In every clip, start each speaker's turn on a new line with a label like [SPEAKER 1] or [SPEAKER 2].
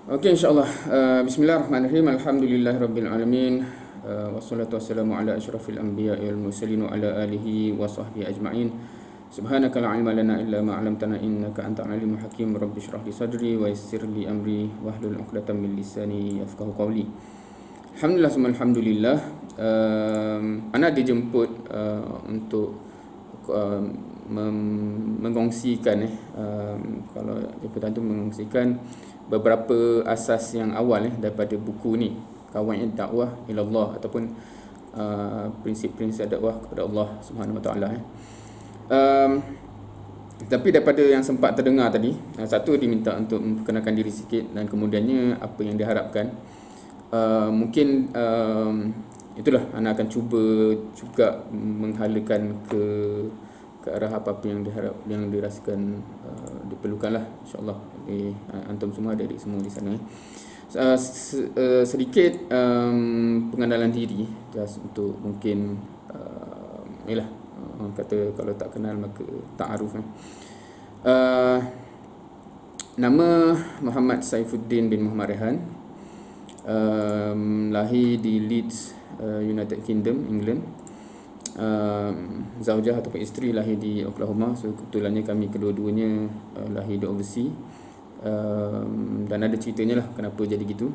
[SPEAKER 1] Okey, insyaAllah. Bismillahirrahmanirrahim. Alhamdulillahirabbil alamin. Wassalatu wassalamu ala asyrafil anbiya'i wal mursalin wa ala alihi wa sahbihi ajma'in. Subhanaka la ilma lana illa ma 'allamtana innaka antal alimul hakim. Rabbi shrah li sadri wa yassir li amri wahlul 'uqdatam min lisani yafqahu qawli. Alhamdulillah summa alhamdulillah. Ana dijemput untuk mengongsikan kalau jemputan tu mengongsikan beberapa asas yang awal daripada buku ni, Qawaid Dakwah ila Allah, ataupun prinsip-prinsip dakwah kepada Allah Subhanahu Wa Taala. Tapi daripada yang sempat terdengar tadi, satu diminta untuk memperkenalkan diri sikit, dan kemudiannya apa yang diharapkan. Mungkin itulah ana akan cuba juga menghalakan ke arah apa-apa yang yang dirasakan diperlukanlah, insya-Allah. Antum semua, adik-adik semua di sana. Sedikit pengenalan diri, just untuk mungkin yalah, orang kata kalau tak kenal maka ta'aruf. Nama Muhammad Saifuddin bin Muhammad Rehan. Lahir di Leeds, United Kingdom, England. Zaujah ataupun isteri lahir di Oklahoma. So kebetulannya kami kedua-duanya lahir di overseas. Dan ada ceritanya lah kenapa jadi gitu.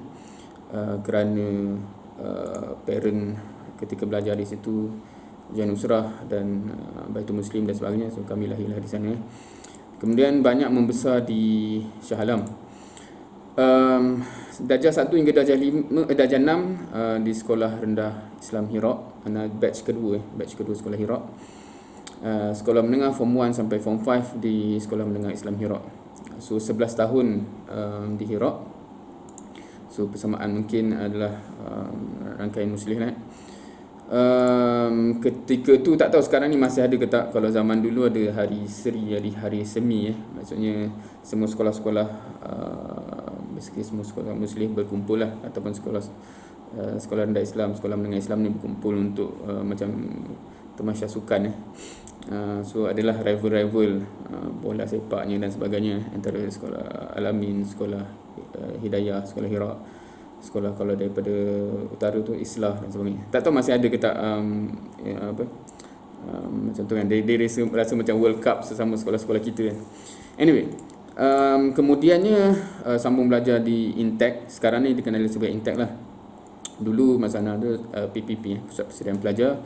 [SPEAKER 1] Kerana parent ketika belajar di situ Ujian Nusrah dan Baitul Muslim dan sebagainya. So kami lahirlah di sana. Kemudian banyak membesar di Shah Alam. Darjah 1 hingga darjah 6 di Sekolah Rendah Islam Hira. Ana batch kedua Sekolah Hira. Sekolah menengah Form 1 sampai Form 5 di Sekolah Menengah Islam Hira. So 11 tahun di Hira. So persamaan mungkin adalah rangkaian muslih lah. Ketika tu tak tahu sekarang ni masih ada ke tak. Kalau zaman dulu ada hari seri, hari semi. Maksudnya semua sekolah-sekolah, basically semua sekolah muslim berkumpul lah, ataupun sekolah rendah Islam, sekolah menengah Islam ni berkumpul untuk macam tamasya sukan. So adalah rival bola sepaknya dan sebagainya antara sekolah Alamin, sekolah Hidayah, sekolah Hira, sekolah kalau daripada utara tu Islah dan sebagainya. Tak tahu masih ada ke tak macam tu kan. Dia rasa macam World Cup sesama sekolah-sekolah kita kan. Anyway, kemudiannya sambung belajar di Intech. Sekarang ni dikenali sebagai Intech lah. Dulu masa ada PPP, Pusat Persediaan Pelajar,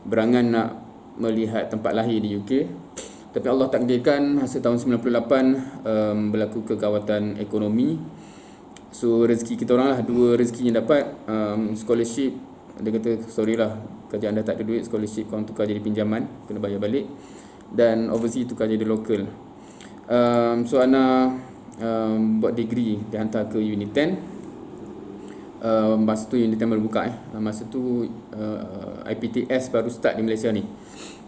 [SPEAKER 1] berangan nak melihat tempat lahir di UK. Tapi Allah takdirkan masa tahun 98 berlaku kegawatan ekonomi. So rezeki kita orang lah, dua rezeki yang dapat. Scholarship, dia kata sorry lah, kerajaan dah tak ada duit, scholarship korang tukar jadi pinjaman, kena bayar balik. Dan overseas tukar jadi local. So Ana buat degree, dihantar ke Uni 10. Masa tu Uni 10 baru buka. Masa tu IPTS baru start di Malaysia ni.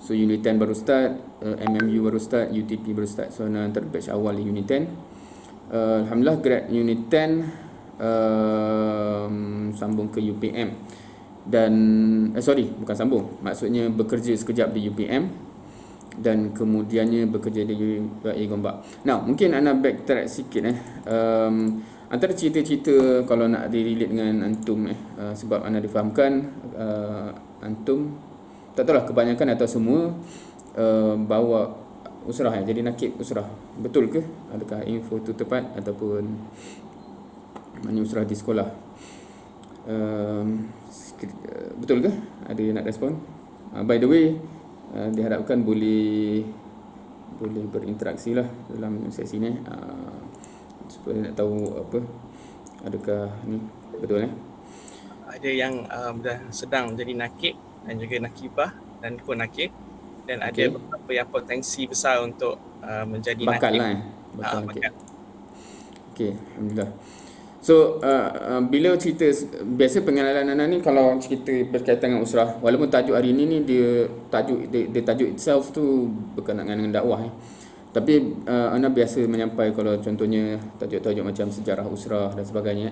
[SPEAKER 1] So Uni 10 baru start, MMU baru start, UTP baru start. So Ana antara batch awal di Uni 10. Alhamdulillah grad Uni 10, sambung ke UPM. Dan bukan sambung, maksudnya bekerja sekejap di UPM dan kemudiannya bekerja di UAE Gombak. Now, mungkin Ana backtrack sikit antara cerita-cerita kalau nak direlate dengan antum sebab Ana difahamkan antum tak tahulah kebanyakan atau semua bawa usrah jadi nakib usrah. Betul ke? Adakah info tu tepat ataupun mana usrah di sekolah? Betul ke? Ada yang nak respon? By the way, diharapkan boleh berinteraksi lah dalam sesi ni, supaya nak tahu apa adakah ni betul
[SPEAKER 2] Ada yang sedang menjadi nakib dan juga nakibah dan pun nakib, dan ada beberapa yang potensi besar untuk menjadi
[SPEAKER 1] bakat
[SPEAKER 2] nakib.
[SPEAKER 1] Bakat nakib. Okey, alhamdulillah. So bila cerita, biasa pengenalan Ana ni kalau cerita berkaitan dengan usrah, walaupun tajuk hari ini ni tajuk itself tu berkenaan dengan dakwah tapi Ana biasa menyampai kalau contohnya tajuk-tajuk macam sejarah usrah dan sebagainya.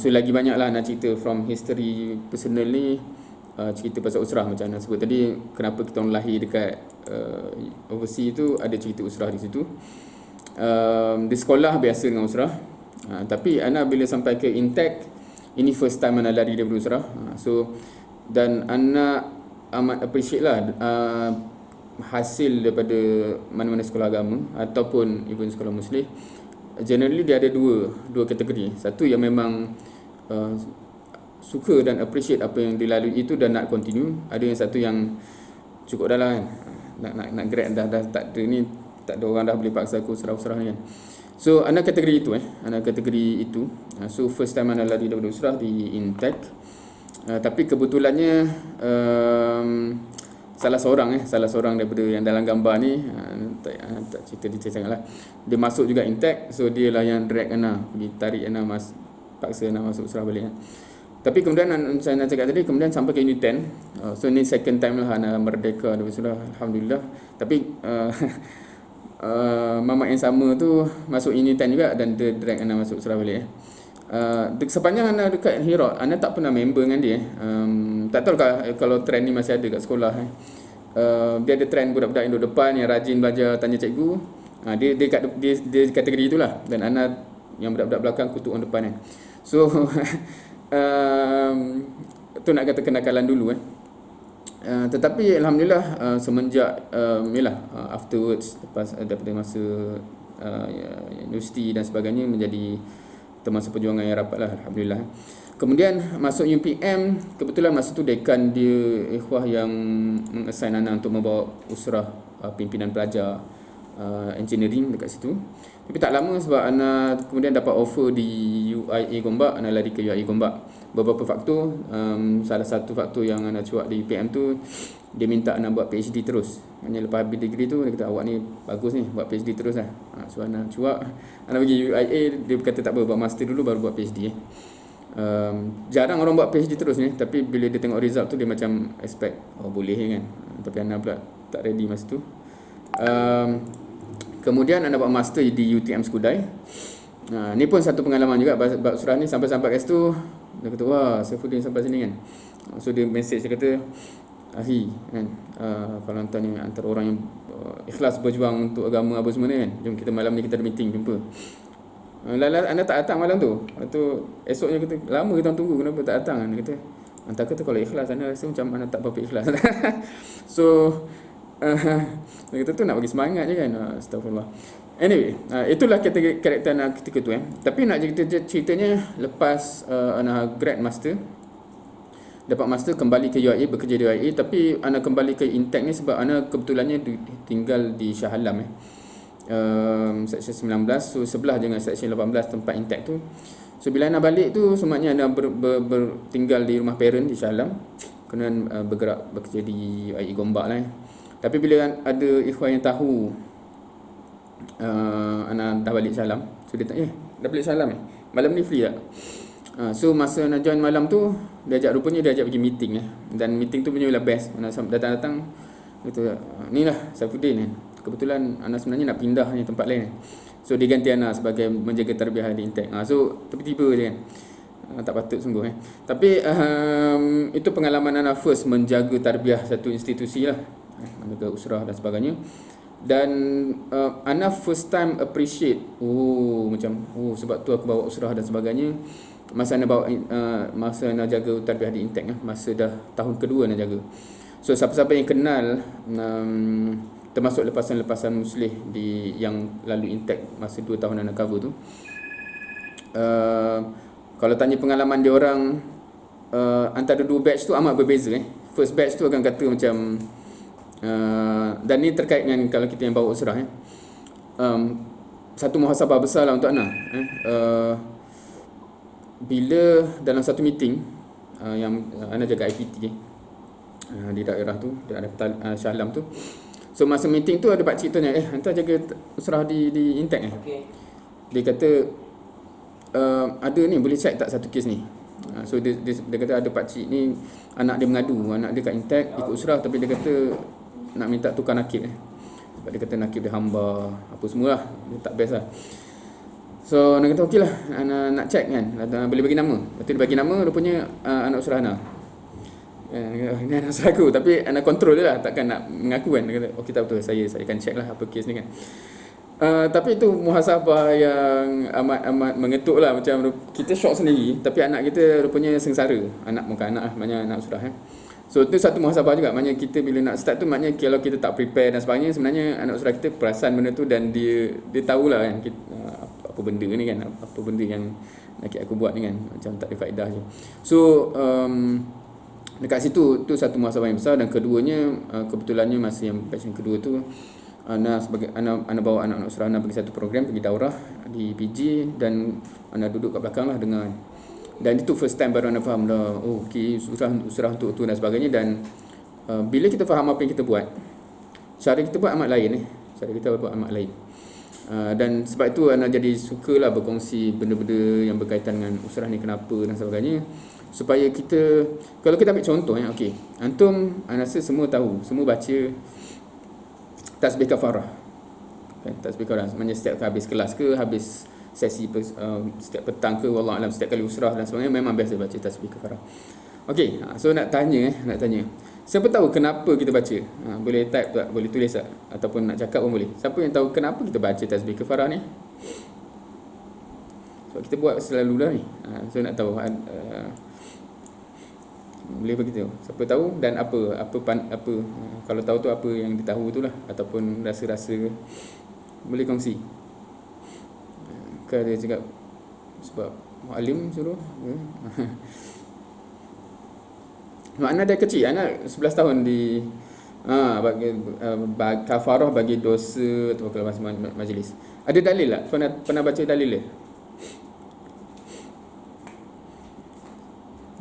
[SPEAKER 1] So lagi banyaklah nak cerita from history personal ni, cerita pasal usrah macam Ana sebut tadi, kenapa kita orang lahir dekat overseas tu, ada cerita usrah di situ. Di sekolah biasa dengan usrah, Tapi ana bila sampai ke Intek, ini first time ana lari daripada Usrah. So dan ana amat appreciate lah hasil daripada mana-mana sekolah agama ataupun even sekolah Muslim. Generally dia ada dua kategori. Satu yang memang suka dan appreciate apa yang dilalui itu dan nak continue. Ada yang satu yang cukup dah lah kan, nak grad dah tak ada ni, tak ada orang dah boleh paksa aku Usrah ni kan. So ana kategori itu ana kategori itu. So first time ana lari daripada Usrah di Intek. Tapi kebetulannya salah seorang daripada yang dalam gambar ni, tak cerita detail sangatlah, dia masuk juga Intek. So dia lah yang drag ana, pergi tarik ana paksa ana masuk Usrah balik kan. Tapi kemudian saya nak cakap tadi, kemudian sampai ke Unit 10. So ni second time lah ana merdeka daripada Usrah, alhamdulillah. Tapi mamak yang sama tu masuk Unit 10 juga dan dia drag ana masuk Usrah balik. Sepanjang ana dekat Hirot, ana tak pernah member dengan dia. Tak tahu kalau trend ni masih ada kat sekolah. Dia ada trend budak-budak yang duduk depan, yang rajin belajar, tanya cikgu. Dia kategori itulah. Dan ana yang budak-budak belakang, kutuk orang depan kan. So tu nak kata kenakalan dulu. Tetapi alhamdulillah semenjak afterwards, lepas daripada masa universiti dan sebagainya, menjadi termasuk perjuangan yang rapat lah, alhamdulillah. Kemudian masuk UPM, kebetulan masa tu dekan dia ikhwah yang mengassign ana untuk membawa Usrah pimpinan pelajar engineering dekat situ. Tapi tak lama sebab ana kemudian dapat offer di UIA Gombak, ana lari ke UIA Gombak. Beberapa faktor, salah satu faktor yang ana cuak di UPM tu, dia minta ana buat PhD terus. Maknanya lepas habis degree tu, dia kata awak ni bagus ni, buat PhD terus lah. So ana cuak, ana pergi UIA, dia kata tak apa, buat master dulu baru buat PhD. Jarang orang buat PhD terus ni, tapi bila dia tengok result tu dia macam expect, boleh kan. Tapi ana pula tak ready masa tu. Kemudian anda buat master di UTM Skudai. Ni pun satu pengalaman juga bab Usrah ni. Sampai kat situ dia kata, wah Saifuddin sampai sini kan. So dia message, dia kata, Ahi kan, kalau hantar ni antara orang yang ikhlas berjuang untuk agama apa semua ni kan, jom kita malam ni kita ada meeting, jumpa. Anda tak datang malam tu. Lepas tu esoknya kata, lama kita tunggu, kenapa tak datang. Dia kata, hantar kata kalau ikhlas, anda rasa macam anda tak apa-apa ikhlas. So dia kata tu nak bagi semangat je kan. Astagfirullah. Anyway, itulah karakter anak ketika tu. Tapi nak ceritanya, lepas anak grad master, dapat master, kembali ke UIA, bekerja di UIA. Tapi anak kembali ke Intek ni sebab anak kebetulannya tinggal di Shah Alam Seksyen 19. So sebelah dengan Seksyen 18 tempat Intek tu. So bila anak balik tu, semaknya anak tinggal di rumah parent di Shah Alam, kemudian bergerak bekerja di UIA Gombak lah. Tapi bila ada ikhwan yang tahu anak dah balik Shah Alam, so dia tanya, dah balik Shah Alam malam ni free tak? So masa nak join malam tu, rupanya dia ajak pergi meeting Dan meeting tu punya lah best. Mana datang-datang kata, ni lah Saifuddin kan. Kebetulan anak sebenarnya nak pindah ni tempat lain. So dia ganti anak sebagai menjaga tarbiyah di Intek. So tiba-tiba je kan. Tak patut sungguh Tapi itu pengalaman anak first menjaga tarbiyah satu institusi lah, menjaga Usrah dan sebagainya. Dan ana first time appreciate sebab tu aku bawa Usrah dan sebagainya. Masa ana jaga tarbiyah di Intek masa dah tahun kedua ana jaga. So siapa-siapa yang kenal termasuk lepasan-lepasan Muslih yang lalu Intek masa 2 tahun ana cover tu, kalau tanya pengalaman dia orang, antara dua batch tu amat berbeza. First batch tu akan kata macam dan ni terkait dengan kalau kita yang bawa Usrah satu muhasabah besar lah untuk Ana. Bila dalam satu meeting yang Ana jaga IPT di daerah tu, daerah Shah Alam tu. So masa meeting tu ada pakcik tanya, hantar jaga Usrah di Intek Dia kata, ada ni, boleh check tak satu kes ni. So dia kata ada pakcik ni, anak dia mengadu, anak dia kat Intek ikut Usrah, tapi dia kata nak minta tukar nakib sebab dia kata nakib dia hamba apa semualah, dia tak best lah. So dia kata okey lah, nak check kan, boleh bagi nama. Lepas tu dia bagi nama, rupanya anak Usrah Ana. Ini anak Usrah aku, tapi anak kontrol dia lah, takkan nak mengaku kan. Dia kata okey tak betul, saya akan check lah apa kes ni kan. Tapi itu muhasabah yang amat mengetuk lah. Macam kita shock sendiri, tapi anak kita rupanya sengsara. Anak bukan anak lah, maknanya anak surah So itu satu muhasabah juga. Maknanya kita bila nak start tu, maknanya kalau kita tak prepare dan sebagainya, sebenarnya anak surah kita perasan benda tu dan dia tahulah kan kita, apa benda ni kan, apa benda yang nak aku buat ni kan, macam tak ada faedah je. So dekat situ tu satu muhasabah yang besar. Dan keduanya, kebetulannya masa yang batch yang kedua tu, Ana bawa anak-anak surah Ana pergi satu program, pergi daurah di PG, dan Ana duduk kat belakang lah dengar. Dan itu first time baru Ana faham dah, oh okey, surah untuk tu dan sebagainya. Dan bila kita faham apa yang kita buat, cara kita buat amat lain cara kita buat amat lain. Dan sebab itu Ana jadi sukalah berkongsi benda-benda yang berkaitan dengan usrah ni kenapa dan sebagainya, supaya kita, kalau kita ambil contoh okey, antum Ana rasa semua tahu, semua baca tasbih kafarah. Tasbih kafarah maknanya setiap habis kelas ke, habis sesi setiap petang ke, wallahu alam, setiap kali usrah dan sebagainya, memang biasa baca tasbih kafarah. Okey, so nak tanya, siapa tahu kenapa kita baca? Boleh type tak? Boleh tulis tak? Ataupun nak cakap pun boleh. Siapa yang tahu kenapa kita baca tasbih kafarah ni? Sebab kita buat selalu dah ni. So nak tahu, boleh begitu. Siapa tahu dan apa kalau tahu tu apa yang ditahu itulah, ataupun rasa-rasa boleh kongsi. Kan dia cakap sebab muallim suruh. Makna dia kecil, anak 11 tahun di bagi kafarah bagi dosa atau kalau masih majlis. Ada dalil tak? Pernah baca dalil dia?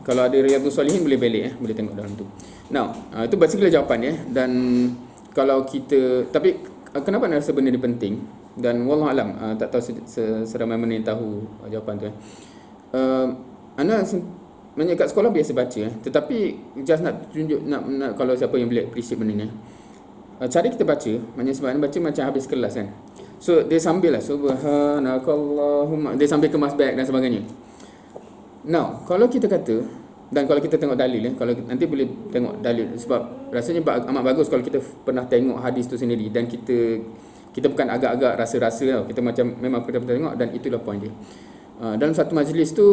[SPEAKER 1] Kalau ada Riyadhus Salihin boleh balik boleh tengok dalam tu. Now, itu basically jawapan dan kalau kita, tapi kenapa nak rasa benda ni penting, dan wallahu alam, tak tahu seramai mana yang tahu jawapan tu Ana sebenarnya kat sekolah biasa baca tetapi just nak tunjuk nak kalau siapa yang boleh appreciate benda ni, cara kita baca, maknanya sebab baca macam habis kelas kan. So dia sambil lah subhanakallahumma, dia sambil kemas bag dan sebagainya. Now, kalau kita kata, dan kalau kita tengok dalil kalau nanti boleh tengok dalil, sebab rasanya amat bagus kalau kita pernah tengok hadis tu sendiri, dan kita bukan agak-agak rasa-rasa kita macam memang pernah tengok, dan itulah point dia. Dalam satu majlis tu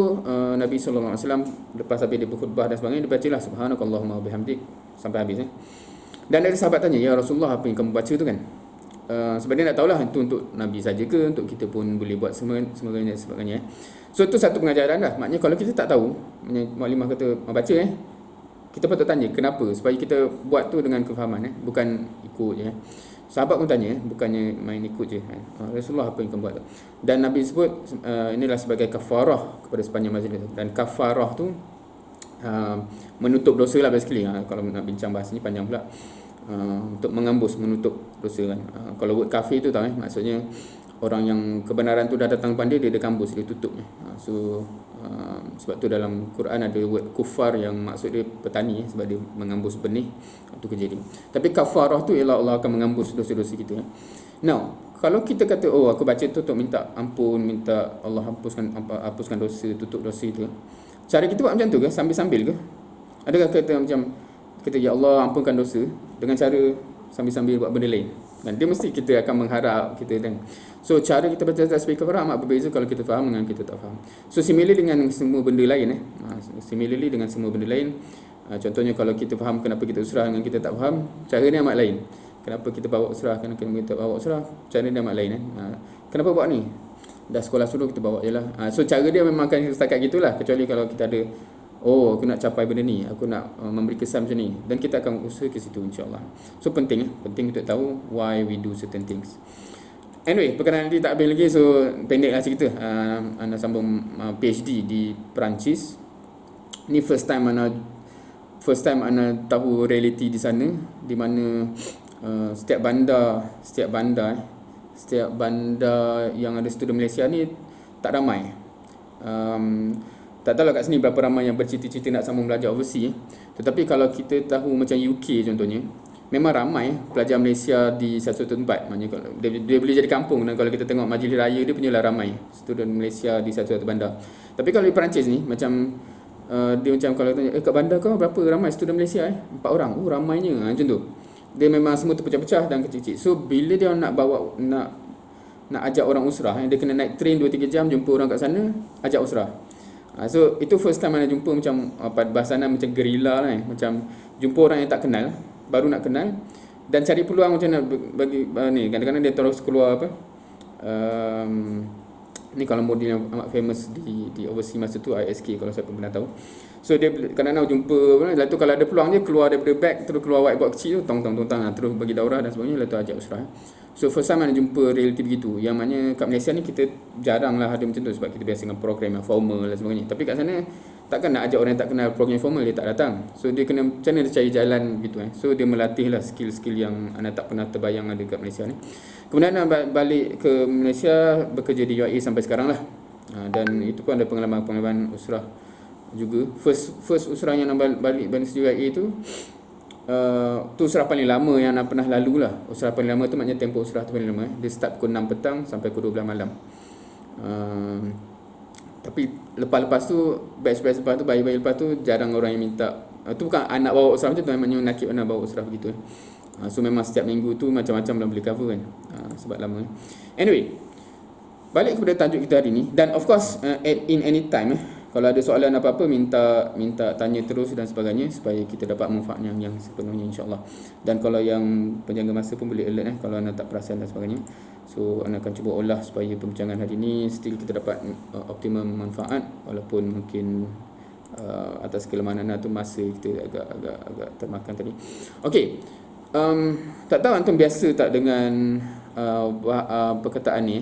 [SPEAKER 1] Nabi SAW lepas habis dia berkhutbah dan sebagainya, dia bacalah subhanakallahumma wa bihamdik sampai habis Dan ada sahabat tanya, ya Rasulullah, apa yang kamu baca tu kan? Sebab dia nak tahulah itu untuk Nabi saja ke, untuk kita pun boleh buat sebagainya. So itu satu pengajaran dah. Maknanya kalau kita tak tahu, maklimah kata baca kita patut tanya kenapa, supaya kita buat tu dengan kefahaman bukan ikut je. Sahabat pun tanya, bukannya main ikut je. Rasulullah, apa yang kamu buat tu? Dan Nabi sebut inilah sebagai kafarah kepada sepanjang majlis. Dan kafarah tu menutup dosa lah basically. Kalau nak bincang bahasa ni panjang pula. Untuk mengambus, menutup dosa kan. Kalau word kafir tu tahu maksudnya orang yang kebenaran tu dah datang depan dia, dia kambus, dia tutup. So sebab tu dalam Quran ada word kufar yang maksud dia petani sebab dia mengambus benih, itu kejadian. Tapi kafarah tu ialah Allah akan mengambus dosa-dosa kita. Now, kalau kita kata aku baca tu untuk minta ampun, minta Allah hapuskan dosa, tutup dosa itu, cara kita buat macam tu ke? Sambil-sambil ke? Adakah kata macam kata ya Allah ampunkan dosa dengan cara sambil-sambil buat benda lain? Dan dia mesti kita akan mengharap kita kan. So cara kita baca tasbih kafarah amat berbeza kalau kita faham dengan kita tak faham. So similarly dengan semua benda lain contohnya kalau kita faham kenapa kita usrah dengan kita tak faham, cara dia amat lain. Kenapa kita bawa usrah, kenapa kita bawa usrah, cara dia amat lain Kenapa buat ni? Dah sekolah suruh kita bawa jelah. So cara dia memang akan setakat gitulah, kecuali kalau kita ada aku nak capai benda ni, aku nak memberi kesan macam ni, dan kita akan usaha ke situ insya-Allah. So penting untuk tahu why we do certain things. Anyway, perkataan nanti tak habis lagi, so pendeklah cerita. Ana sambung PhD di Perancis. Ni first time ana tahu reality di sana, di mana setiap bandar yang ada student Malaysia ni tak ramai. Tak tahu kat sini berapa ramai yang bercita-cita nak sambung belajar overseas. Tetapi kalau kita tahu macam UK contohnya, memang ramai pelajar Malaysia di satu tempat. Maknanya dia boleh jadi kampung. Dan kalau kita tengok majlis raya dia punyalah ramai student Malaysia di satu bandar. Tapi kalau di Perancis ni macam dia macam kalau tanya kat bandar kau berapa ramai student Malaysia 4 orang. Ramainya macam tu. Dia memang semua terpecah-pecah dan kecil-kecil. So bila dia nak nak ajak orang usrah, dia kena naik train 2-3 jam jumpa orang kat sana, ajak usrah. So itu first time mana jumpa macam bahasa Ana macam gerila lah, macam jumpa orang yang tak kenal, baru nak kenal, dan cari peluang macam nak bagi ni. Kadang-kadang dia terus keluar apa, ni kalau model yang amat famous di overseas masa tu, ISK, kalau siapa pernah tahu. So dia kadang-kadang jumpa, lepas tu kalau ada peluang dia keluar daripada bag, terus keluar whiteboard kecil tu, tong terus bagi daurah dan sebagainya, lepas tu ajak usrah. So first time mana jumpa reality begitu, yang mana kat Malaysia ni kita jarang lah ada macam tu, sebab kita biasa dengan program yang formal dan sebagainya. Tapi kat sana takkan nak ajak orang yang tak kenal program yang formal, dia tak datang. So dia kena macam mana dia cari jalan gitu. So dia melatih lah skill-skill yang anda tak pernah terbayang ada kat Malaysia ni. Kemudian balik ke Malaysia, bekerja di UAE sampai sekarang lah. Dan itu pun ada pengalaman usrah juga. First usrah yang balik di UAE tu, tu usrah paling lama yang nak pernah lalu lah. Usrah paling lama tu maknanya tempoh usrah tu paling lama. Dia start pukul 6 petang sampai pukul 12 malam. Tapi lepas tu, batch lepas tu, bayi-bayi lepas tu jarang orang yang minta. Tu bukan anak bawa usrah macam tu, namanya nakib anak bawa usrah begitu. So memang setiap minggu tu macam-macam dah boleh cover kan, sebab lama. Anyway, balik kepada tajuk kita hari ni. Dan of course, in any time, kalau ada soalan apa-apa, minta tanya terus dan sebagainya, supaya kita dapat manfaat yang sepenuhnya, insyaAllah. Dan kalau yang penjaga masa pun boleh alert kalau anda tak perasan dan sebagainya. So anda akan cuba olah supaya perbincangan hari ni still kita dapat optimum manfaat, walaupun mungkin atas kelemahan anda tu masa kita agak termakan tadi. Okey, tak tahu antum biasa tak dengan perkataan ni,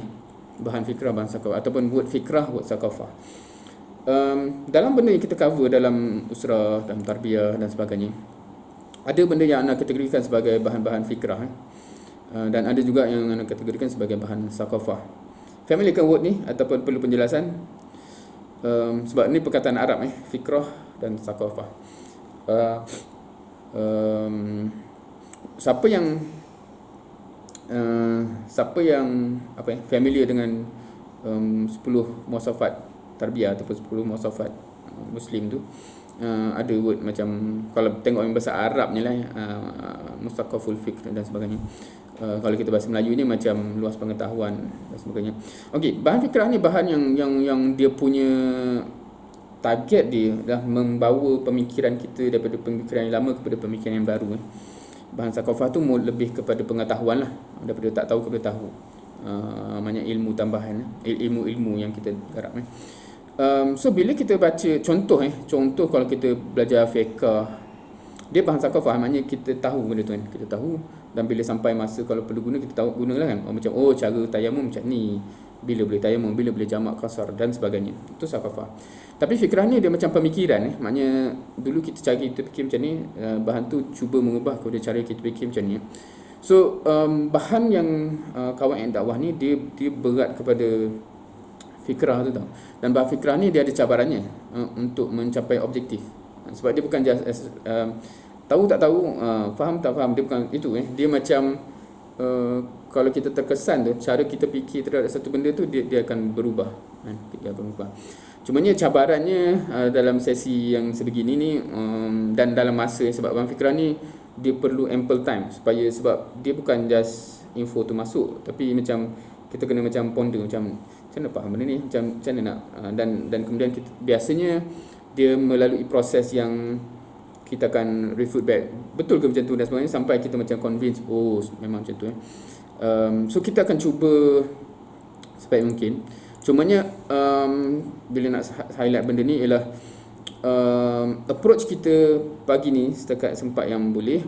[SPEAKER 1] bahan fikrah, bahan sakafah, ataupun word fikrah, word sakafah. Dalam benda yang kita cover dalam usrah, dalam tarbiyah dan sebagainya, ada benda yang anda kategorikan sebagai bahan-bahan fikrah, dan ada juga yang anda kategorikan sebagai bahan sakafah. Familiar ke word ni ataupun perlu penjelasan? Sebab ni perkataan Arab, fikrah dan sakafah. Siapa yang familiar dengan 10 muasafat tarbiyah ataupun 10 muasafat Muslim tu, ada word macam, kalau tengok yang bahasa Arabnya lah, mustaqaful fikr dan sebagainya. Kalau kita bahasa Melayu ni macam luas pengetahuan dan sebagainya. Okey, bahan fikrah ni bahan yang dia punya target dia dah membawa pemikiran kita daripada pemikiran yang lama kepada pemikiran yang baru. Bahan sakafah tu lebih kepada pengetahuan lah, daripada tak tahu kepada tahu. Banyak ilmu tambahan, ilmu-ilmu yang kita garap. So bila kita baca contoh kalau kita belajar fiqh, dia bahan sakafah, maknanya kita tahu benda tu kan, kita tahu, dan bila sampai masa kalau perlu guna, kita tahu gunalah kan. Macam cara tayamum macam ni, bila boleh tayamum, bila boleh jamak kasar dan sebagainya. Itu sakafah. Tapi fikrah ni dia macam pemikiran, maknanya dulu kita fikir macam ni, bahan tu cuba mengubah kepada cara kita fikir macam ni. So bahan yang kawan dakwah ni dia berat kepada fikrah tu tau. Dan bahan fikrah ni dia ada cabarannya untuk mencapai objektif. Sebab dia bukan just tahu tak tahu, faham tak faham, dia bukan itu. Dia macam kalau kita terkesan tu, cara kita fikir terhadap satu benda tu dia akan berubah. Dia berubah. Cumanya cabarannya dalam sesi yang sebegini ni, dan dalam masa, sebab bahan fikrah ni dia perlu ample time, sebab dia bukan just info tu masuk, tapi macam kita kena macam ponder, macam mana faham benda ni, macam mana nak, dan kemudian kita, biasanya dia melalui proses yang kita akan refute back, betul ke macam tu dan sebagainya, sampai kita macam convince, memang macam tu. So kita akan cuba sebaik mungkin. Cumanya bila nak highlight benda ni ialah approach kita pagi ni setakat sempat yang boleh,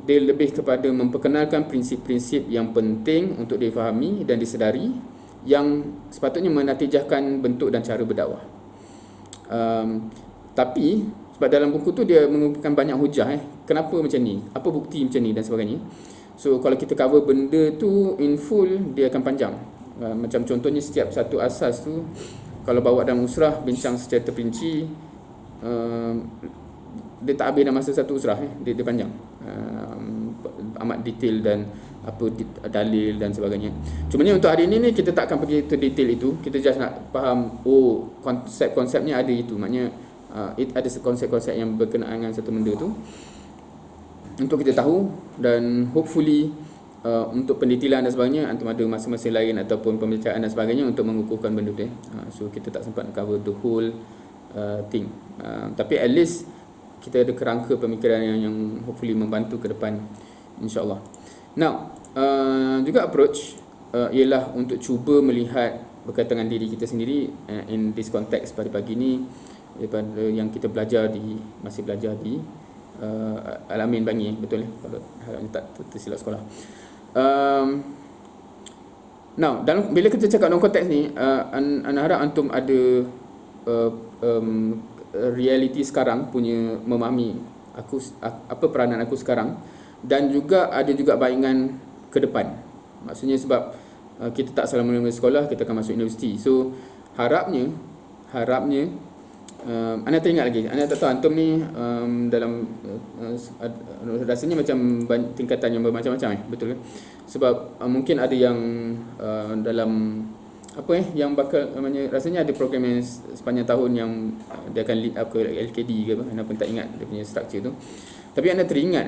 [SPEAKER 1] dia lebih kepada memperkenalkan prinsip-prinsip yang penting untuk difahami dan disedari, yang sepatutnya menatijahkan bentuk dan cara berdakwah. Tapi sebab dalam buku tu dia mengumpulkan banyak hujah, kenapa macam ni, apa bukti macam ni dan sebagainya. So kalau kita cover benda tu in full, dia akan panjang. Macam contohnya setiap satu asas tu, kalau bawa dalam usrah bincang secara terperinci, dia tak habis dalam masa satu usrah, dia panjang, amat detail dan apa dalil dan sebagainya. Cumanya untuk hari ini kita tak akan pergi ke detail itu, kita just nak faham konsep-konsepnya ada itu, maknanya ada konsep-konsep yang berkenaan dengan satu benda tu untuk kita tahu, dan hopefully untuk pendetailan dan sebagainya antum ada masa-masa lain ataupun pembacaan dan sebagainya untuk mengukuhkan benda tu. So kita tak sempat nak cover the whole thing. Tapi at least kita ada kerangka pemikiran yang hopefully membantu ke depan, insya-Allah. Now, juga approach ialah untuk cuba melihat berkaitan dengan diri kita sendiri in this context pada pagi ni, daripada yang kita masih belajar di Al-Amin Bangi, betul kalau harapnya tak tersilap sekolah. Now, bila kita cakap dalam konteks ni, ana harap antum ada realiti sekarang punya, memahami apa peranan aku sekarang, dan juga ada juga bayangan ke depan. Maksudnya sebab kita tak selama-lamanya sekolah, kita akan masuk universiti. So harapnya anda teringat lagi, anda tak tahu antum ni dalam rasanya macam tingkatan yang bermacam-macam, betul ke? Sebab mungkin ada yang dalam yang bakal rasanya ada program yang sepanjang tahun yang dia akan lead up ke LKD ke apa, anda pun tak ingat dia punya structure tu. Tapi anda teringat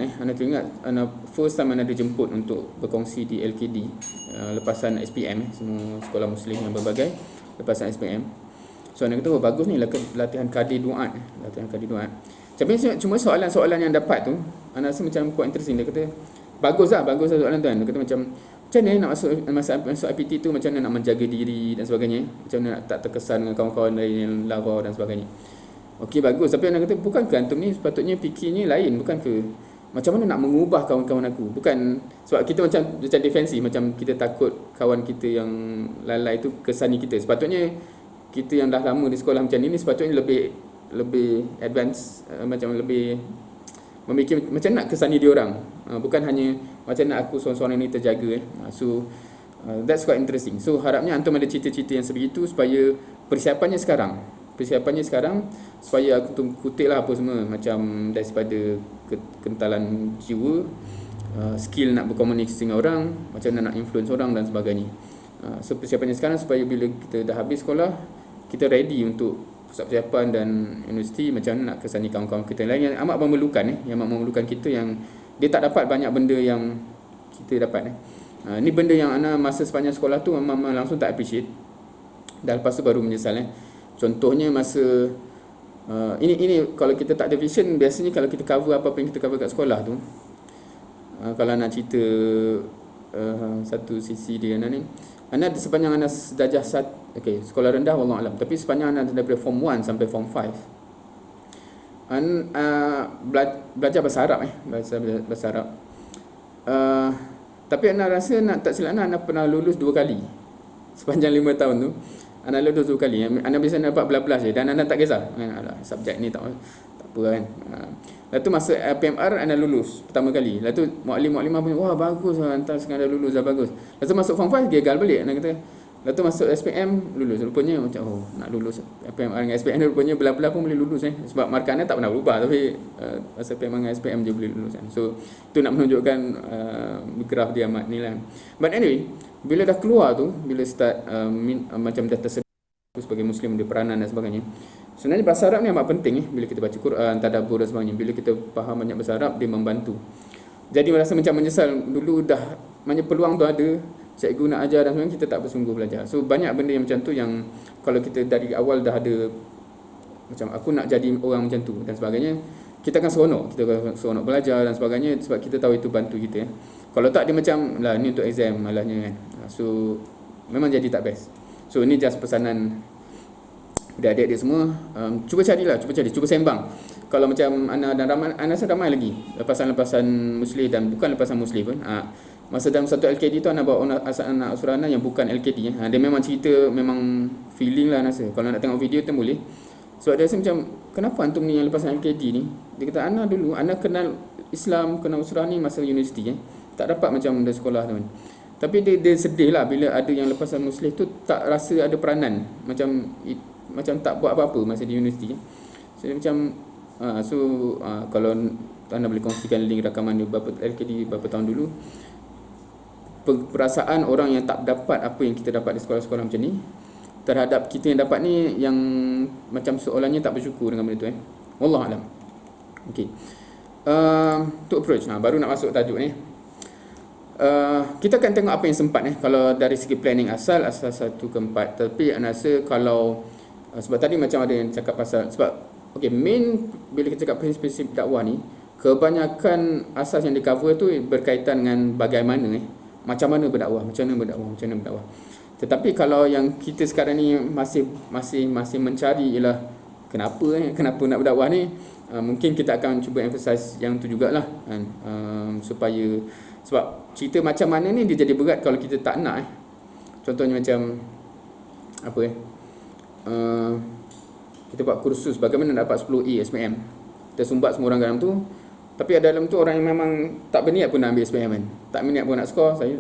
[SPEAKER 1] first time anda dijemput untuk berkongsi di LKD lepasan SPM, semua sekolah Muslim yang berbagai lepasan SPM. So anda kata bagus ni latihan kadir duat. Tapi cuma soalan-soalan yang dapat tu anda rasa macam quite interesting. Dia kata bagus lah soalan tu kan. Dia kata macam mana nak masuk IPT tu, macam mana nak menjaga diri dan sebagainya, macam mana nak tak terkesan dengan kawan-kawan lain yang lara dan sebagainya. Okey, bagus. Tapi anda kata bukankah antum ni sepatutnya fikirnya lain, bukan ke macam mana nak mengubah kawan-kawan aku? Bukan sebab kita macam defensif, macam kita takut kawan kita yang lalai tu kesani kita. Sepatutnya kita yang dah lama di sekolah macam ni sepatutnya lebih advance, macam lebih memikir macam nak kesani dia orang, bukan hanya macam nak aku seorang-seorang ni terjaga. So that's quite interesting. So harapnya antum ada cita-cita yang sebegitu supaya persiapannya sekarang supaya aku kutip lah apa semua, macam daripada kentalan jiwa, skill nak berkomunikasi dengan orang, macam mana nak influence orang dan sebagainya. So persiapannya sekarang supaya bila kita dah habis sekolah, kita ready untuk pusat persiapan dan universiti, macam mana nak kesani kawan-kawan kita lain yang amat memerlukan kita, yang dia tak dapat banyak benda yang kita dapat. Ni benda yang ana masa sepanjang sekolah tu memang langsung tak appreciate, dan lepas tu baru menyesal. Contohnya masa ini kalau kita tak ada vision, biasanya kalau kita cover apa yang kita cover kat sekolah tu, kalau nak cerita satu sisi dia ni, anda sepanjang anda darjah sekolah rendah wallahu alam, tapi sepanjang anda daripada form 1 sampai form 5 belajar bahasa Arab bahasa Arab. Tapi anda rasa tak silap anda pernah lulus 2 kali sepanjang 5 tahun tu. Anda lulus 2 kali. Anda bisa dapat belas-belas je, dan anda tak kisah. Subjek ni tak apa kan. Lepas tu masuk PMR anda lulus pertama kali. Lepas tu muallim-muallimah pun wah bagus lah, hantar sekadar lulus dah bagus. Lepas tu masuk form 5 gagal balik anda kata. Lepas tu masuk SPM lulus. Rupanya macam nak lulus PMR dengan SPM ni rupanya belah-belah pun boleh lulus sebab markah anda tak pernah berubah, tapi masa PMR dengan SPM je boleh lulus kan. So itu nak menunjukkan graf dia amat ni lah. But anyway, bila dah keluar tu, bila start macam dah tersedia sebagai Muslim, dia peranan dan sebagainya, sebenarnya bahasa Arab ni amat penting bila kita baca Quran, tadabbur dan sebagainya. Bila kita faham banyak bahasa Arab, dia membantu. Jadi merasa macam menyesal dulu dah banyak peluang tu ada, cikgu nak ajar dan sebagainya, kita tak bersungguh belajar. So banyak benda yang macam tu yang kalau kita dari awal dah ada macam aku nak jadi orang macam tu dan sebagainya, kita akan seronok belajar dan sebagainya, sebab kita tahu itu bantu kita. Kalau tak, dia macam lah ni untuk exam malahnya kan. So memang jadi tak best. So ini just pesanan adik-adik dia semua, cuba sembang. Kalau macam ana ramai lagi lepasan-lepasan Muslim dan bukan lepasan Muslim pun. Masa dalam satu LKD tu ana bawa anak Surana yang bukan LKD. Dia memang cerita, memang feeling lah rasa. Kalau nak tengok video tu boleh. So dia rasa macam, kenapa antum ni yang lepasan LKD ni? Dia kata ana kenal Islam, kenal Surani masa universiti tak dapat macam dari sekolah tu kan. Tapi dia sedih lah bila ada yang lepasan Muslim tu tak rasa ada peranan, macam tak buat apa-apa masa di universiti. So dia macam kalau anda boleh kongsikan link rakaman dia LKD berapa tahun dulu, perasaan orang yang tak dapat apa yang kita dapat di sekolah-sekolah macam ni terhadap kita yang dapat ni, yang macam seolahnya tak bersyukur dengan benda tu wallahu alam. Okey, to approach baru nak masuk tajuk ni. kita akan tengok apa yang sempat kalau dari segi planning asal 1 ke 4. Tapi saya rasa kalau sebab tadi macam ada yang cakap pasal sebab main bila kita cakap prinsip dakwah ni, kebanyakan asas yang di cover tu berkaitan dengan bagaimana macam mana berdakwah. Tetapi kalau yang kita sekarang ni masih mencari ialah kenapa nak berdakwah ni, mungkin kita akan cuba emphasize yang tu jugalah kan, supaya sebab cerita macam mana ni dia jadi berat kalau kita tak nak Contohnya macam kita buat kursus bagaimana dapat 10A SPM. Kita sumbat semua orang dalam tu, tapi ada dalam tu orang yang memang tak berniat pun nak ambil SPM kan. Tak berniat pun nak skor, saya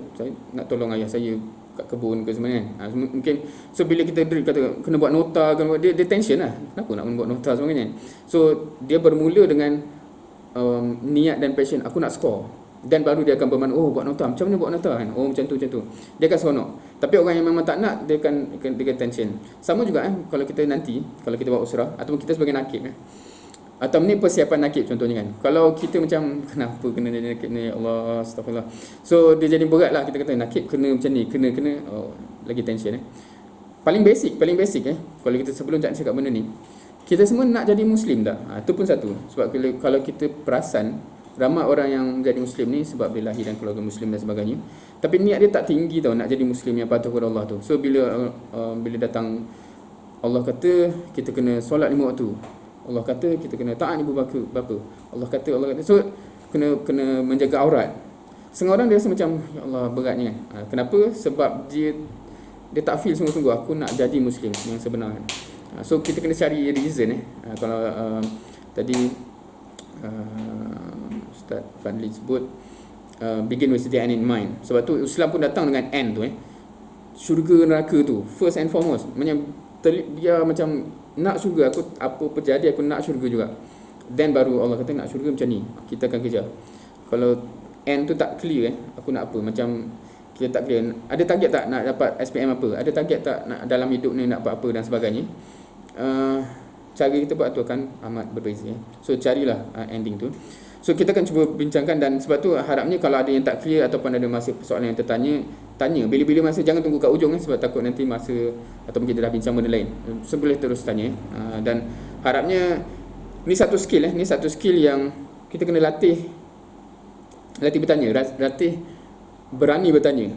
[SPEAKER 1] nak tolong ayah saya kat kebun ke sebenarnya kan. Mungkin so bila kita kata kena buat nota, dia tension lah. Kenapa nak buat nota sebenarnya. So dia bermula dengan niat dan passion, aku nak skor. Dan baru dia akan bermakna, buat nota, macam mana buat nota kan? Macam tu. Dia akan seronok. Tapi orang yang memang tak nak, dia akan tension. Sama juga kalau kita buat usrah, ataupun kita sebagai nakib atau ni persiapan nakib contohnya kan. Kalau kita macam, kenapa kena jadi nakib ni, ya Allah, astagfirullah. So dia jadi berat lah, kita kata nakib kena macam ni, kena lagi tension Paling basic kalau kita sebelum cakap benda ni, kita semua nak jadi Muslim tak? Itu pun satu. Sebab kalau kita perasan, ramai orang yang jadi Muslim ni sebab dia lahir dan keluarga Muslim dan sebagainya, tapi niat dia tak tinggi tau nak jadi Muslim yang patuh kepada Allah tu. So bila datang Allah kata kita kena solat 5 waktu, Allah kata kita kena taat ibu bapa, Allah kata so kena menjaga aurat. Setengah orang dia rasa macam ya Allah beratnya kan. Kenapa? Sebab dia tak feel sungguh-sungguh aku nak jadi Muslim yang sebenar. So kita kena cari reason kalau tadi Ustaz Fadli sebut begin with the end in mind. Sebab tu Islam pun datang dengan end tu syurga neraka tu first and foremost. Dia macam nak syurga, aku apa terjadi aku nak syurga juga. Then baru Allah kata nak syurga macam ni, kita akan kejar. Kalau end tu tak clear aku nak apa, macam kita tak clear, ada target tak nak dapat SPM apa, ada target tak nak dalam hidup ni nak buat apa dan sebagainya, cara kita buat tu akan amat berbeza. So carilah ending tu. So kita akan cuba bincangkan, dan sebab tu harapnya kalau ada yang tak clear ataupun ada masih persoalan yang tanya bila-bila masa, jangan tunggu kat ujung sebab takut nanti masa ataupun kita dah bincang benda lain. So boleh terus tanya. Dan harapnya ni satu skill ni satu skill yang kita kena latih bertanya, latih berani bertanya.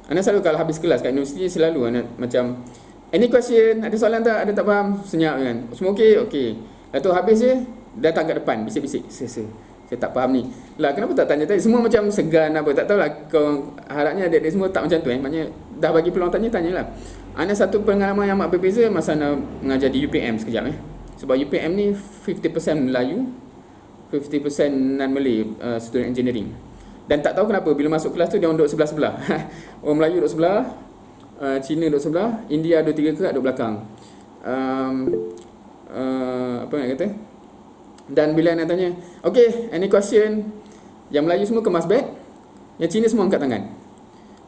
[SPEAKER 1] Anak selalu kalau habis kelas kat universiti selalu anak macam any question, ada soalan tak, ada tak faham, senyap kan, semua okey. Lepas tu habis je datang kat depan bisik-bisik, saya tak faham ni lah, kenapa tak tanya tadi, semua macam segan apa, tak tahulah. Kau harapnya adik-adik semua tak macam tu maknanya dah bagi peluang tanyalah. Ada satu pengalaman yang amat berbeza masa nak mengajar di UPM sekejap sebab UPM ni 50% Melayu, 50% non-Malay student engineering. Dan tak tahu kenapa bila masuk kelas tu dia orang duduk sebelah-sebelah. Orang Melayu duduk sebelah, Cina duduk sebelah, India 2-3 kerat duduk belakang. Apa nak kata? Dan bila nak tanya, okay, any question? Yang Melayu semua kemas beg, yang Cina semua angkat tangan.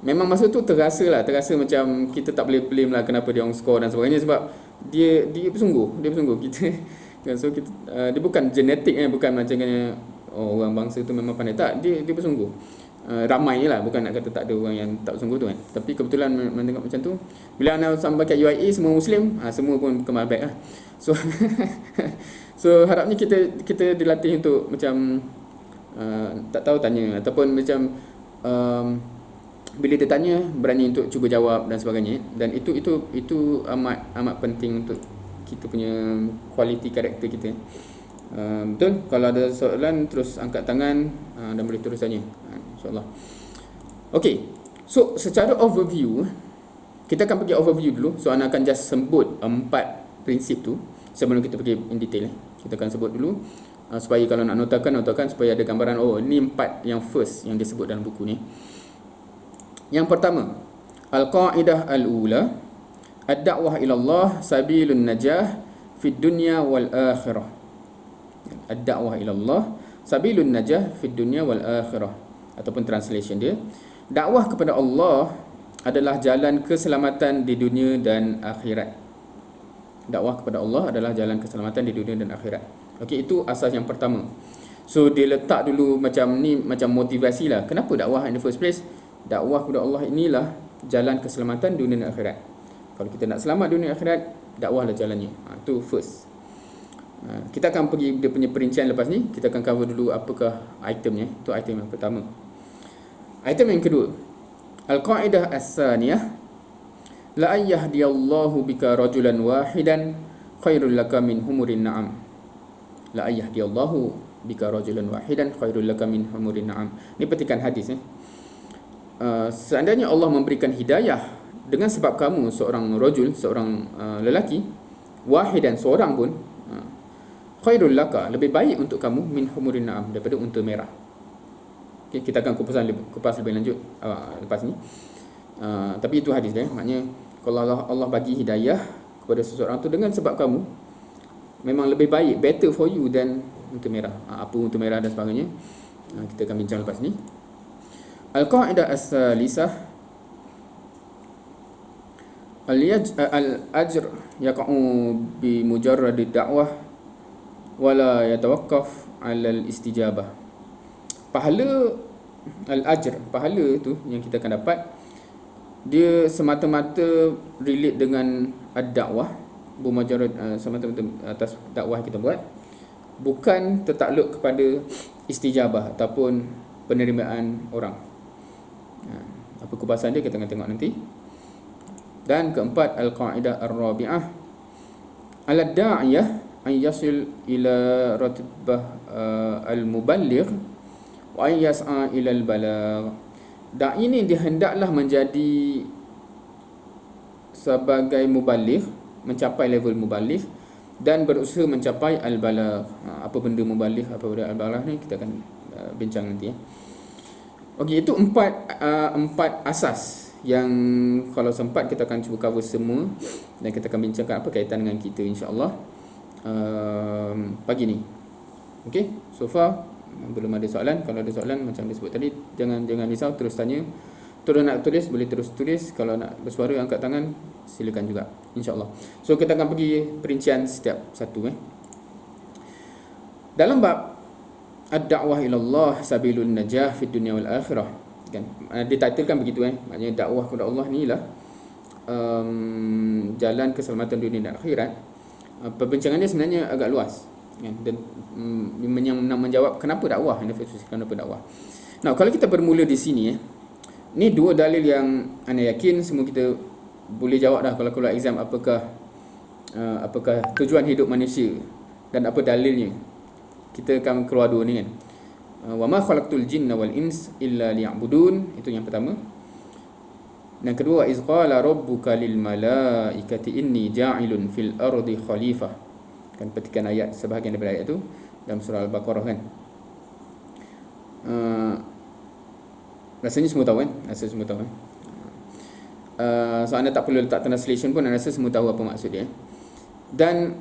[SPEAKER 1] Memang masa tu terasa macam kita tak boleh blame lah kenapa dia orang score dan sebagainya, sebab dia bersungguh kita kan. So kita, dia bukan genetik bukan macam orang bangsa tu memang pandai, tak, dia bersungguh. Ramai je lah, bukan nak kata tak ada orang yang tak bersungguh tu kan. Tapi kebetulan mendengar macam tu, bila anak sampai kat UIA semua Muslim, semua pun kemas beg lah. So so harapnya kita dilatih untuk macam tak tahu tanya, ataupun macam bila dia tanya berani untuk cuba jawab dan sebagainya. Dan itu amat penting untuk kita punya quality karakter kita. Betul? Kalau ada soalan terus angkat tangan dan boleh terus tanya, insyaAllah. Okay, so secara overview, kita akan pergi overview dulu. So Ana akan just sebut 4 prinsip tu sebelum kita pergi in detail. Kita akan sebut dulu supaya kalau nak notakan supaya ada gambaran, ni 4 yang first yang disebut dalam buku ni. Yang pertama, al-qa'idah al-ula, ad-da'wah ila Allah sabilun najah fid dunya wal akhirah. Ad-da'wah ila Allah sabilun najah fid dunya wal akhirah, ataupun translation dia, dakwah kepada Allah adalah jalan keselamatan di dunia dan akhirat. Dakwah kepada Allah adalah jalan keselamatan di dunia dan akhirat. Okey, itu asas yang pertama. So dia letak dulu macam ni, macam motivasi lah. Kenapa dakwah in the first place? Dakwah kepada Allah inilah jalan keselamatan dunia dan akhirat. Kalau kita nak selamat dunia dan akhirat, dakwahlah jalannya. Tu first. Kita akan pergi dia punya perincian lepas ni. Kita akan cover dulu apakah itemnya. Itu item yang pertama. Item yang kedua, al-qaidah as-saniyah, la ayyahdiyallahu bika rajulan wahidan khairul laka min humurin na'am. La ayyahdiyallahu bika rajulan wahidan khairul laka min humurin na'am. Ni petikan hadis seandainya Allah memberikan hidayah dengan sebab kamu seorang rajul, seorang lelaki, wahidan, seorang pun, khairul laka, lebih baik untuk kamu, min humurin na'am, daripada unta merah. Okay, kita akan kupas lebih lanjut lepas ni. Tapi itu hadis dia. Maknanya kalau Allah bagi hidayah kepada seseorang tu dengan sebab kamu, memang lebih baik, better for you than unta merah. Apa unta merah dan sebagainya, kita akan bincang lepas ni. Al-qaidah as-salisah, al-ajr yaqa'u bi mujarrad ad-da'wah wala yatawaqqaf 'ala al-istijabah. Pahala al-ajr, pahala tu yang kita akan dapat, dia semata-mata relate dengan ad-da'wah, bermujarad, semata-mata atas dakwah kita buat, bukan tertakluk kepada istijabah ataupun penerimaan orang. Apa kupasan dia kita akan tengok nanti. Dan keempat, al-qaidah ar-rabi'ah, al-da'iyah an yasil ila ratibah al-muballigh wa an yas'a ila al-balagh. Da'i ni dia hendaklah menjadi sebagai muballigh, mencapai level muballigh, dan berusaha mencapai al-balagh. Apa benda muballigh, apa benda al-balagh ni kita akan bincang nanti. Okey, itu empat asas yang kalau sempat kita akan cuba cover semua, dan kita akan bincangkan apa kaitan dengan kita, insya-Allah, pagi ni. Okey, so far belum ada soalan. Kalau ada soalan macam disebut tadi, jangan risau, terus tanya. Terus nak tulis boleh terus tulis, kalau nak bersuara angkat tangan silakan juga, insya-Allah. So kita akan pergi perincian setiap satu. Dalam bab ad-da'wah ila Allah sabilun najah fid dunya wal akhirah, kan, dititlekan begitu, maknanya dakwah kepada Allah ni lah jalan keselamatan dunia dan akhirat. Perbincangannya sebenarnya agak luas, kan, dan yang nak menjawab kenapa dakwah, kenapa dakwah. Nah, kalau kita bermula di sini, ni dua dalil yang anda yakin semua kita boleh jawab dah kalau keluar exam, apakah tujuan hidup manusia dan apa dalilnya. Kita akan keluar dua ni, kan. Wa ma khalaqtul jinna wal ins illa liya'budun, itu yang pertama. Dan kedua, iz qala rabbuka lil malaikati inni ja'ilun fil ardi khalifah, kan, petikan ayat, sebahagian daripada ayat tu dalam surah Al-Baqarah, kan. Rasanya semua tahu, kan? Rasa semua tahu, kan? So anda tak perlu letak translation pun, anda rasa semua tahu apa maksud dia. Dan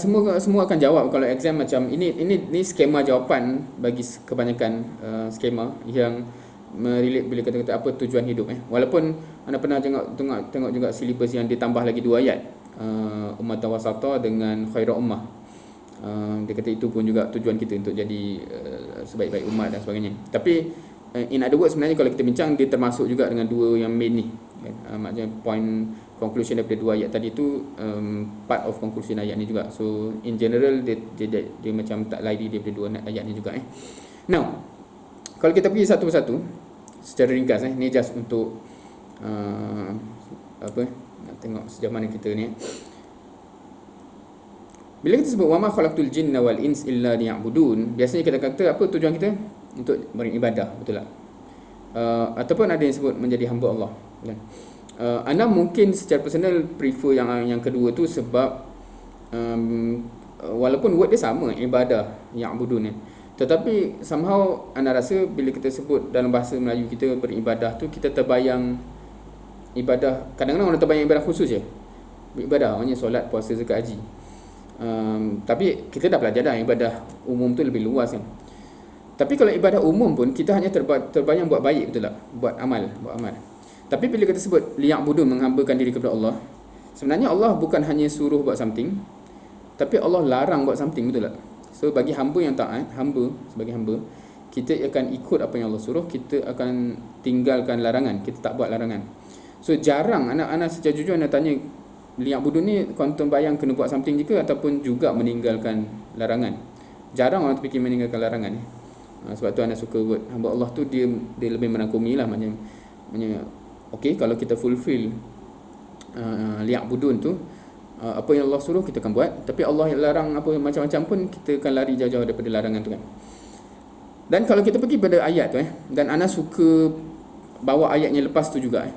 [SPEAKER 1] semua akan jawab kalau exam macam ini skema jawapan bagi kebanyakan skema yang merelate bila kata-kata apa tujuan hidup. Walaupun anda pernah tengok juga silibus yang ditambah lagi 2 ayat, ummatan wasata dengan khairul ummah. Dia kata itu pun juga tujuan kita untuk jadi sebaik-baik umat dan sebagainya. Tapi in other words, sebenarnya kalau kita bincang, dia termasuk juga dengan dua yang main ni, kan? Maknanya point conclusion daripada 2 ayat tadi tu, part of conclusion ayat ni juga. So in general dia macam tak lari daripada 2 ayat ni juga. Now, kalau kita pergi satu persatu secara ringkas, ni just untuk nak tengok sejauh mana kita ni. Bila kita sebut wa ma khalaqtul jinna wal ins illa liya'budun, biasanya kita kata apa tujuan kita? Untuk beribadah, betul tak? Ataupun ada yang sebut menjadi hamba Allah, kan? Anda mungkin secara personal prefer yang kedua tu sebab walaupun word dia sama, ibadah, ya'budun, tetapi somehow anda rasa bila kita sebut dalam bahasa Melayu kita beribadah tu, kita terbayang ibadah, kadang-kadang orang terbayang ibadah khusus je, ibadah maknanya solat, puasa, zakat, haji. Tapi kita dah belajar dah ibadah umum tu lebih luas, kan. Tapi kalau ibadah umum pun kita hanya terbayang buat baik, betul tak? Buat amal. Tapi bila kita sebut liya'budun, menghambakan diri kepada Allah, sebenarnya Allah bukan hanya suruh buat something, tapi Allah larang buat something, betul tak? So bagi hamba yang taat, sebagai hamba, kita akan ikut apa yang Allah suruh, kita akan tinggalkan larangan, kita tak buat larangan. So jarang anak-anak secara jujur nak tanya, liya'budun ni quantum bayang kena buat something juga ataupun juga meninggalkan larangan. Jarang orang terfikir meninggalkan larangan. Sebab tu anak suka word hamba Allah tu, dia lebih merangkumi lah, maknanya okey, kalau kita fulfill liya'budun tu, apa yang Allah suruh kita akan buat, tapi Allah yang larang apa macam-macam pun kita akan lari jauh-jauh daripada larangan tu kan. Dan kalau kita pergi pada ayat tu dan ana suka bawa ayatnya lepas tu juga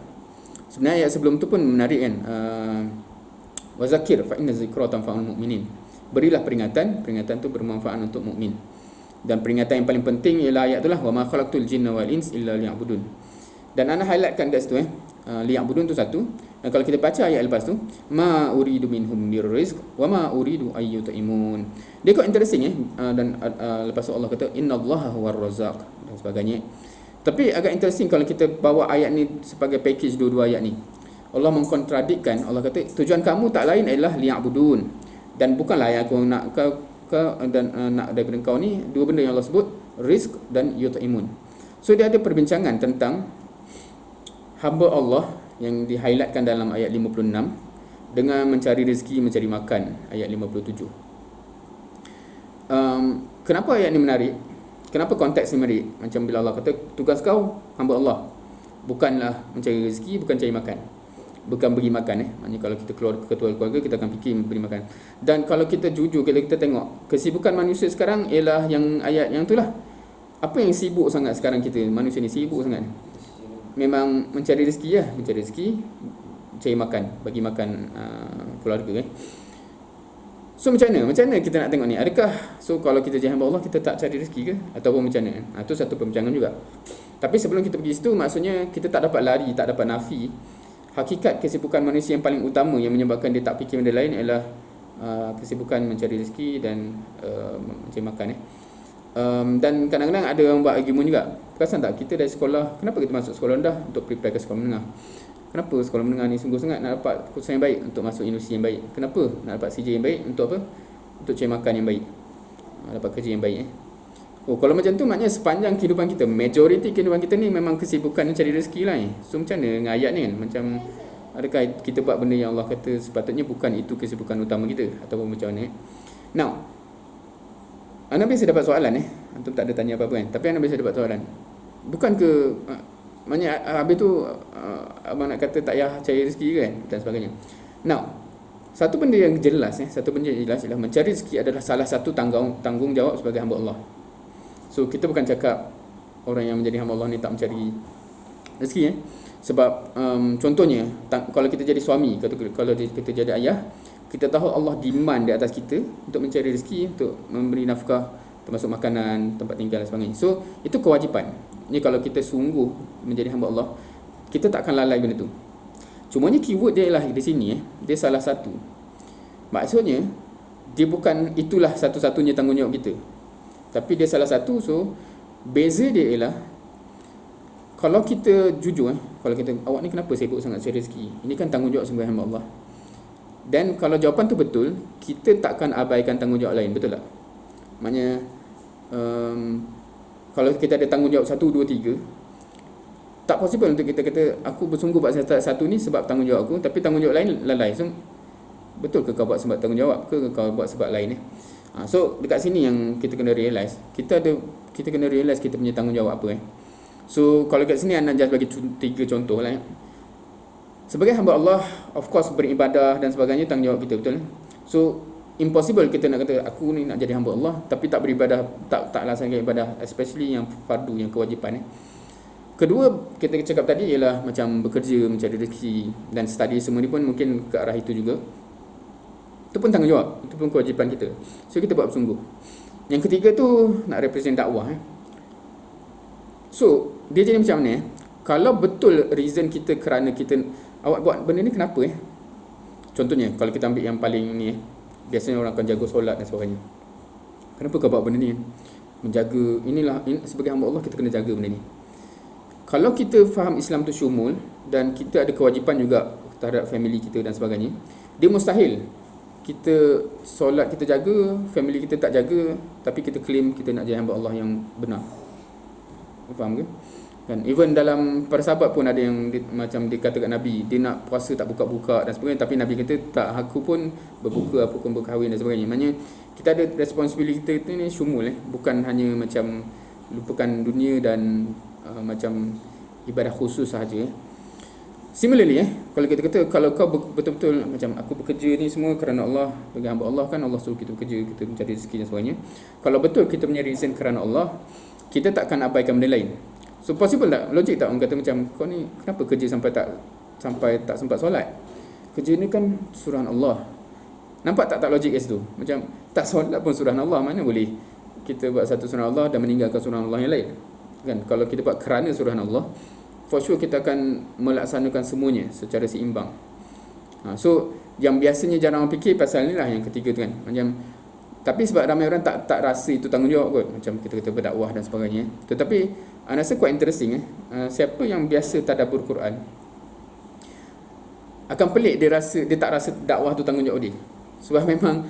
[SPEAKER 1] sebenarnya ayat sebelum tu pun menarik kan. Wa zakir fa inna zikra tanfa'ul mu'minin. Berilah peringatan tu bermanfaat untuk mukmin. Dan peringatan yang paling penting ialah ayat itulah, wa ma khalaqtul jinna wal ins illa liya'budun. Dan ana highlightkan kat situ liya'budun tu satu. Dan kalau kita baca ayat lepas tu, ma uridu minhum mir rizq wa ma uridu ayyutaimun. Dia kok interesting dan lepas tu Allah kata innallaha huwar razzaq dan sebagainya. Tapi agak interesting kalau kita bawa ayat ni sebagai package dua-dua ayat ni. Allah mengkontradikkan. Allah kata tujuan kamu tak lain adalah liya'budun, dan bukanlah yang aku nak kau dan nak daripada kau ni dua benda yang Allah sebut, rizq dan yutaimun. So dia ada perbincangan tentang hamba Allah yang di-highlightkan dalam ayat 56 dengan mencari rezeki, mencari makan, ayat 57. Kenapa ayat ni menarik? Kenapa konteks ni menarik? Macam bila Allah kata tugas kau hamba Allah bukanlah mencari rezeki, bukan cari makan, bukan beri makan maknanya kalau kita keluar ketua keluarga kita akan fikir beri makan. Dan kalau kita jujur, kalau kita tengok kesibukan manusia sekarang ialah yang ayat yang itulah. Apa yang sibuk sangat sekarang kita, manusia ni sibuk sangat, memang mencari rezeki lah, mencari rezeki, cari makan, bagi makan keluarga So macam mana kita nak tengok ni? Adakah kalau kita jadi hamba Allah kita tak cari rezeki ke ataupun macam mana? Itu satu perbincangan juga. Tapi sebelum kita pergi situ, maksudnya kita tak dapat lari, tak dapat nafi hakikat kesibukan manusia yang paling utama yang menyebabkan dia tak fikir benda lain ialah kesibukan mencari rezeki dan mencari makan dan kadang-kadang ada orang buat argument juga. Perasan tak kita dari sekolah, kenapa kita masuk sekolah rendah untuk prepare ke sekolah menengah? Kenapa sekolah menengah ni sungguh sangat nak dapat keputusan yang baik untuk masuk universiti yang baik? Kenapa nak dapat CJ yang baik? Untuk apa? Untuk cari makan yang baik, dapat kerja yang baik kalau macam tu maknanya sepanjang kehidupan kita, majoriti kehidupan kita ni memang kesibukan mencari rezeki lah So macam mana dengan ayat ni kan? Macam adakah kita buat benda yang Allah kata sepatutnya bukan itu kesibukan utama kita ataupun macam mana Now Anda biasa dapat soalan Antum tak ada tanya apa-apa kan, tapi anda biasa dapat soalan, bukan ke maknanya habis tu abang nak kata tak payah cari rezeki ke kan dan sebagainya. Now satu benda yang jelas ialah mencari rezeki adalah salah satu tanggungjawab sebagai hamba Allah. So kita bukan cakap orang yang menjadi hamba Allah ni tak mencari rezeki sebab contohnya kalau kita jadi suami, kalau kita jadi ayah, kita tahu Allah demand di atas kita untuk mencari rezeki, untuk memberi nafkah, termasuk makanan, tempat tinggal dan sebagainya. So itu kewajipan. Ni kalau kita sungguh menjadi hamba Allah, kita tak akan lalai benda tu. Cumanya keyword dia ialah di sini dia salah satu. Maksudnya dia bukan itulah satu-satunya tanggungjawab kita, tapi dia salah satu. So beza dia ialah kalau kita jujur kalau kita, awak ni kenapa sibuk sangat cari rezeki? Ini kan tanggungjawab sebagai hamba Allah. Dan kalau jawapan tu betul, kita takkan abaikan tanggungjawab lain, betul tak? Maknanya kalau kita ada tanggungjawab 1, 2, 3, tak possible untuk kita kata aku bersungguh buat satu ni sebab tanggungjawab aku, tapi tanggungjawab lain lalai. So betul ke kau buat sebab tanggungjawab ke kau buat sebab lain So dekat sini yang kita kena realise, kita kena realise kita punya tanggungjawab apa So kalau kat sini anda just bagi 3 contoh lah Sebagai hamba Allah, of course beribadah dan sebagainya tanggungjawab kita, betul So impossible kita nak kata aku ni nak jadi hamba Allah tapi tak beribadah, tak laksanakan ibadah, especially yang fardu, yang kewajipan Kedua, kita cakap tadi ialah macam bekerja, mencari rezeki dan study semua ni pun mungkin ke arah itu juga. Itu pun tanggungjawab, itu pun kewajipan kita. So kita buat bersungguh. Yang ketiga tu nak represent dakwah So dia jadi macam mana Kalau betul reason kita kerana kita awak buat benda ni kenapa Contohnya kalau kita ambil yang paling ni biasanya orang akan jaga solat dan sebagainya. Kenapa kau buat benda ni? Menjaga sebagai hamba Allah kita kena jaga benda ni. Kalau kita faham Islam tu syumul dan kita ada kewajipan juga terhadap family kita dan sebagainya, dia mustahil kita solat kita jaga, family kita tak jaga, tapi kita claim kita nak jadi hamba Allah yang benar. Faham ke? Kan even dalam para sahabat pun ada yang macam dikatakan Nabi, dia nak puasa tak buka-buka dan sebagainya, tapi Nabi kata tak, aku pun berbuka, aku pun berkahwin dan sebagainya. Maknanya kita ada responsibility kita ni syumul, bukan hanya macam lupakan dunia dan macam ibadah khusus sahaja. Similarly kalau kita kata kalau kau betul-betul macam aku bekerja ni semua kerana Allah, bagi hamba Allah, kan Allah suruh kita bekerja, kita mencari rezeki dan sebagainya. Kalau betul kita punya reason kerana Allah, kita takkan abaikan benda lain. So possible tak? Logik tak orang kata macam kau ni kenapa kerja sampai tak sempat solat? Kerja ni kan suruhan Allah. Nampak tak logik kat situ? Macam tak solat pun suruhan Allah, mana boleh kita buat satu suruhan Allah dan meninggalkan suruhan Allah yang lain? Kan kalau kita buat kerana suruhan Allah, for sure kita akan melaksanakan semuanya secara seimbang. So yang biasanya jarang orang fikir pasal ni lah yang ketiga tu kan. Macam tapi sebab ramai orang tak rasa itu tanggungjawab kot. Macam kita kata berdakwah dan sebagainya. Tetapi saya rasa quite interesting siapa yang biasa tadabbur Quran akan pelik dia tak rasa dakwah tu tanggungjawab dia. Sebab memang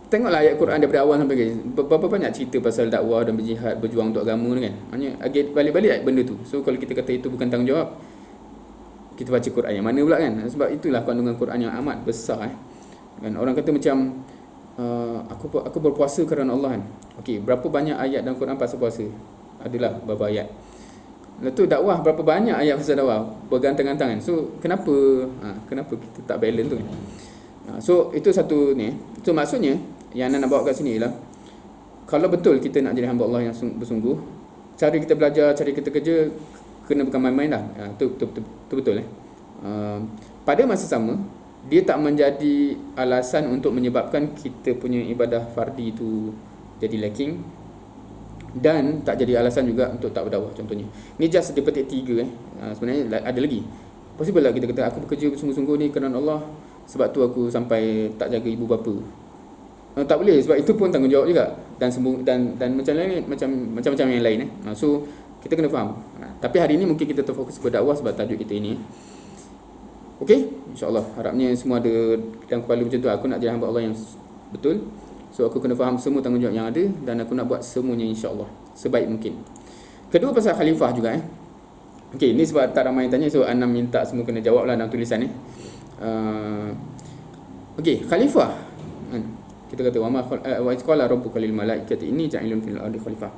[SPEAKER 1] tengoklah ayat Quran daripada awal sampai akhir. Berapa banyak cerita pasal dakwah dan berjihad, berjuang untuk agama ni kan. Maknanya balik-balik ayat benda tu. So kalau kita kata itu bukan tanggungjawab, kita baca Quran yang mana pula kan? Sebab itulah kandungan Quran yang amat besar kan. Orang kata macam aku berpuasa kerana Allah kan. Okey, berapa banyak ayat dalam Quran pasal puasa? Adalah beberapa ayat. Lepas tu dakwah, berapa banyak ayat pasal dakwah? Bergantangan tangan. So kenapa kita tak balance tu kan? So itu satu ni. So maksudnya yang nak bawa kat sini ialah kalau betul kita nak jadi hamba Allah yang bersungguh, cara kita belajar, cara kita kerja kena bukan main-main lah. Itu betul pada masa sama, dia tak menjadi alasan untuk menyebabkan kita punya ibadah fardi itu jadi lacking, dan tak jadi alasan juga untuk tak berdakwah. Contohnya ni just dia petik 3 sebenarnya ada lagi. Possible lah kita kata aku bekerja bersungguh-sungguh ni kerana Allah, sebab tu aku sampai tak jaga ibu bapa. Tak boleh, sebab itu pun tanggungjawab juga dan macam lain, macam yang lain So kita kena faham. Tapi hari ini mungkin kita terfokus berdakwah sebab tajuk kita ini. Okey, insya-Allah harapnya semua ada dalam kepala macam tu. Aku nak jadi hamba Allah yang betul. So aku kena faham semua tanggungjawab yang ada dan aku nak buat semuanya insya-Allah sebaik mungkin. Kedua pasal khalifah juga Okey, ni sebab tak ramai yang tanya, so Anam minta semua kena jawab lah dalam tulisan Okey, khalifah kita kata wa qala rabbuka lil malaikati inni ja'ilun fil ardi khalifah.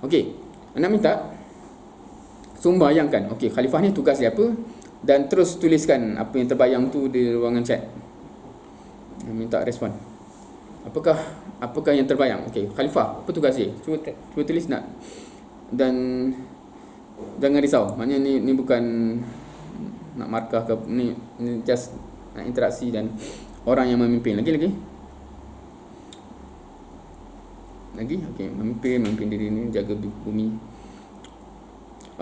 [SPEAKER 1] Okey, Anam minta bayangkan, okey, khalifah ni tugas dia apa, dan terus tuliskan apa yang terbayang tu di ruangan chat. Minta respon. Apakah yang terbayang? Okey, khalifah, apa tugas dia? Cuba tulis nak. Dan jangan risau. Maknanya ni bukan nak markah ke, ni just nak interaksi dan orang yang memimpin. Lagi. Okey, memimpin diri ni, jaga bumi.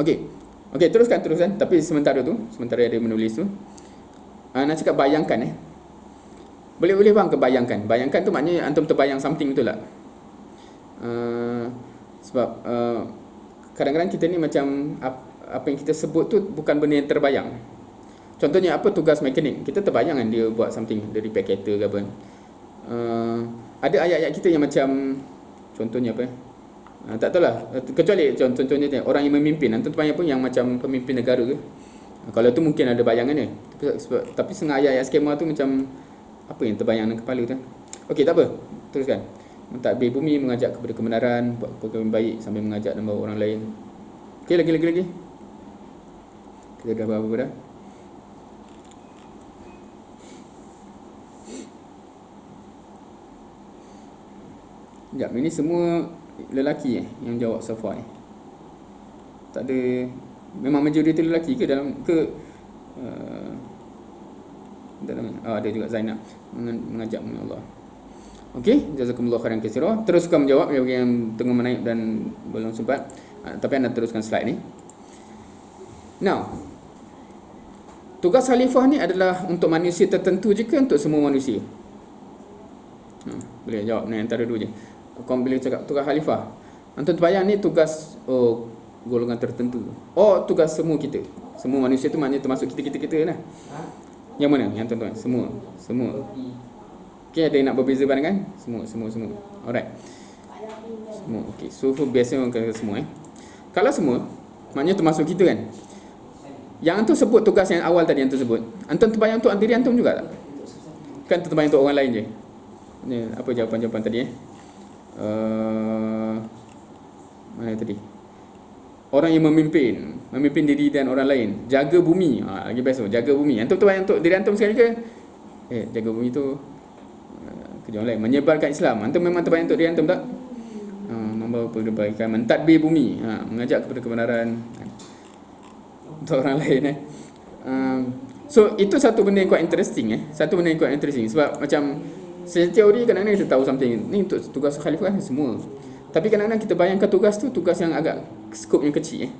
[SPEAKER 1] Okey, teruskan. Tapi sementara dia menulis tu, nak cakap bayangkan Boleh faham ke bayangkan? Bayangkan tu maknanya antum terbayang something, betul tak? Sebab kadang-kadang kita ni macam apa yang kita sebut tu bukan benda yang terbayang. Contohnya apa tugas mekanik? Kita terbayang kan dia buat something, dia repair kereta ke apa. Ada ayat-ayat kita yang macam contohnya apa tak tahulah, kecuali contohnya orang yang memimpin, antum terbayang pun yang macam pemimpin negara ke. Kalau tu mungkin ada bayangan dia. Tapi setengah ayat-ayat skema tu macam apa yang terbayang dalam kepala tu. Okey, tak apa. Teruskan. Mentadbir bumi, mengajak kepada kebenaran, buat perkara yang baik sambil mengajak dan bawa orang lain. Okey, lagi. Kita dah berapa dah? Sekejap, ini semua lelaki yang jawab so far Tak ada, memang majoriti lelaki ke dalam ada juga Zainab mengajak Allah. Okey, jazakumullah khairan katsira. Teruskan menjawab bagi yang tengah menaip dan belum sempat. Tapi anda teruskan slide ni. Now, tugas khalifah ni adalah untuk manusia tertentu je ke untuk semua manusia? Boleh jawab ni antara dua je. Kau boleh cakap tugas khalifah. Antum terbayang ni tugas golongan tertentu. Tugas semua kita. Semua manusia tu maknanya termasuk kita lah. Yang mana? Yang tuan-tuan? Semua. Okay, ada yang nak berbeza pandangan? Semua. Alright. Semua. Okay, so biasa orang kata semua Kalau semua, maknanya termasuk kita kan. Yang antum sebut tugas yang awal tadi antum sebut, antum terbayang untuk diri antum juga tak? Kan terbayang untuk orang lain je. Ni apa jawapan tadi mana tadi? Orang yang memimpin diri dan orang lain, jaga bumi. Lagi best tu, jaga bumi. Antum terbayang untuk diri antum sekali ke? Jaga bumi tu kerja orang lain. Menyebarkan Islam, antum memang terbayang untuk diri antum tak? Membawa kebaikan, mentadbir bumi, mengajak kepada kebenaran untuk orang lain So itu satu benda yang quite interesting sebab macam secara teori kadang-kadang kita tahu something ni untuk tugas khalifah kan semua, tapi kadang-kadang kita bayangkan tugas tu tugas yang agak skop yang kecil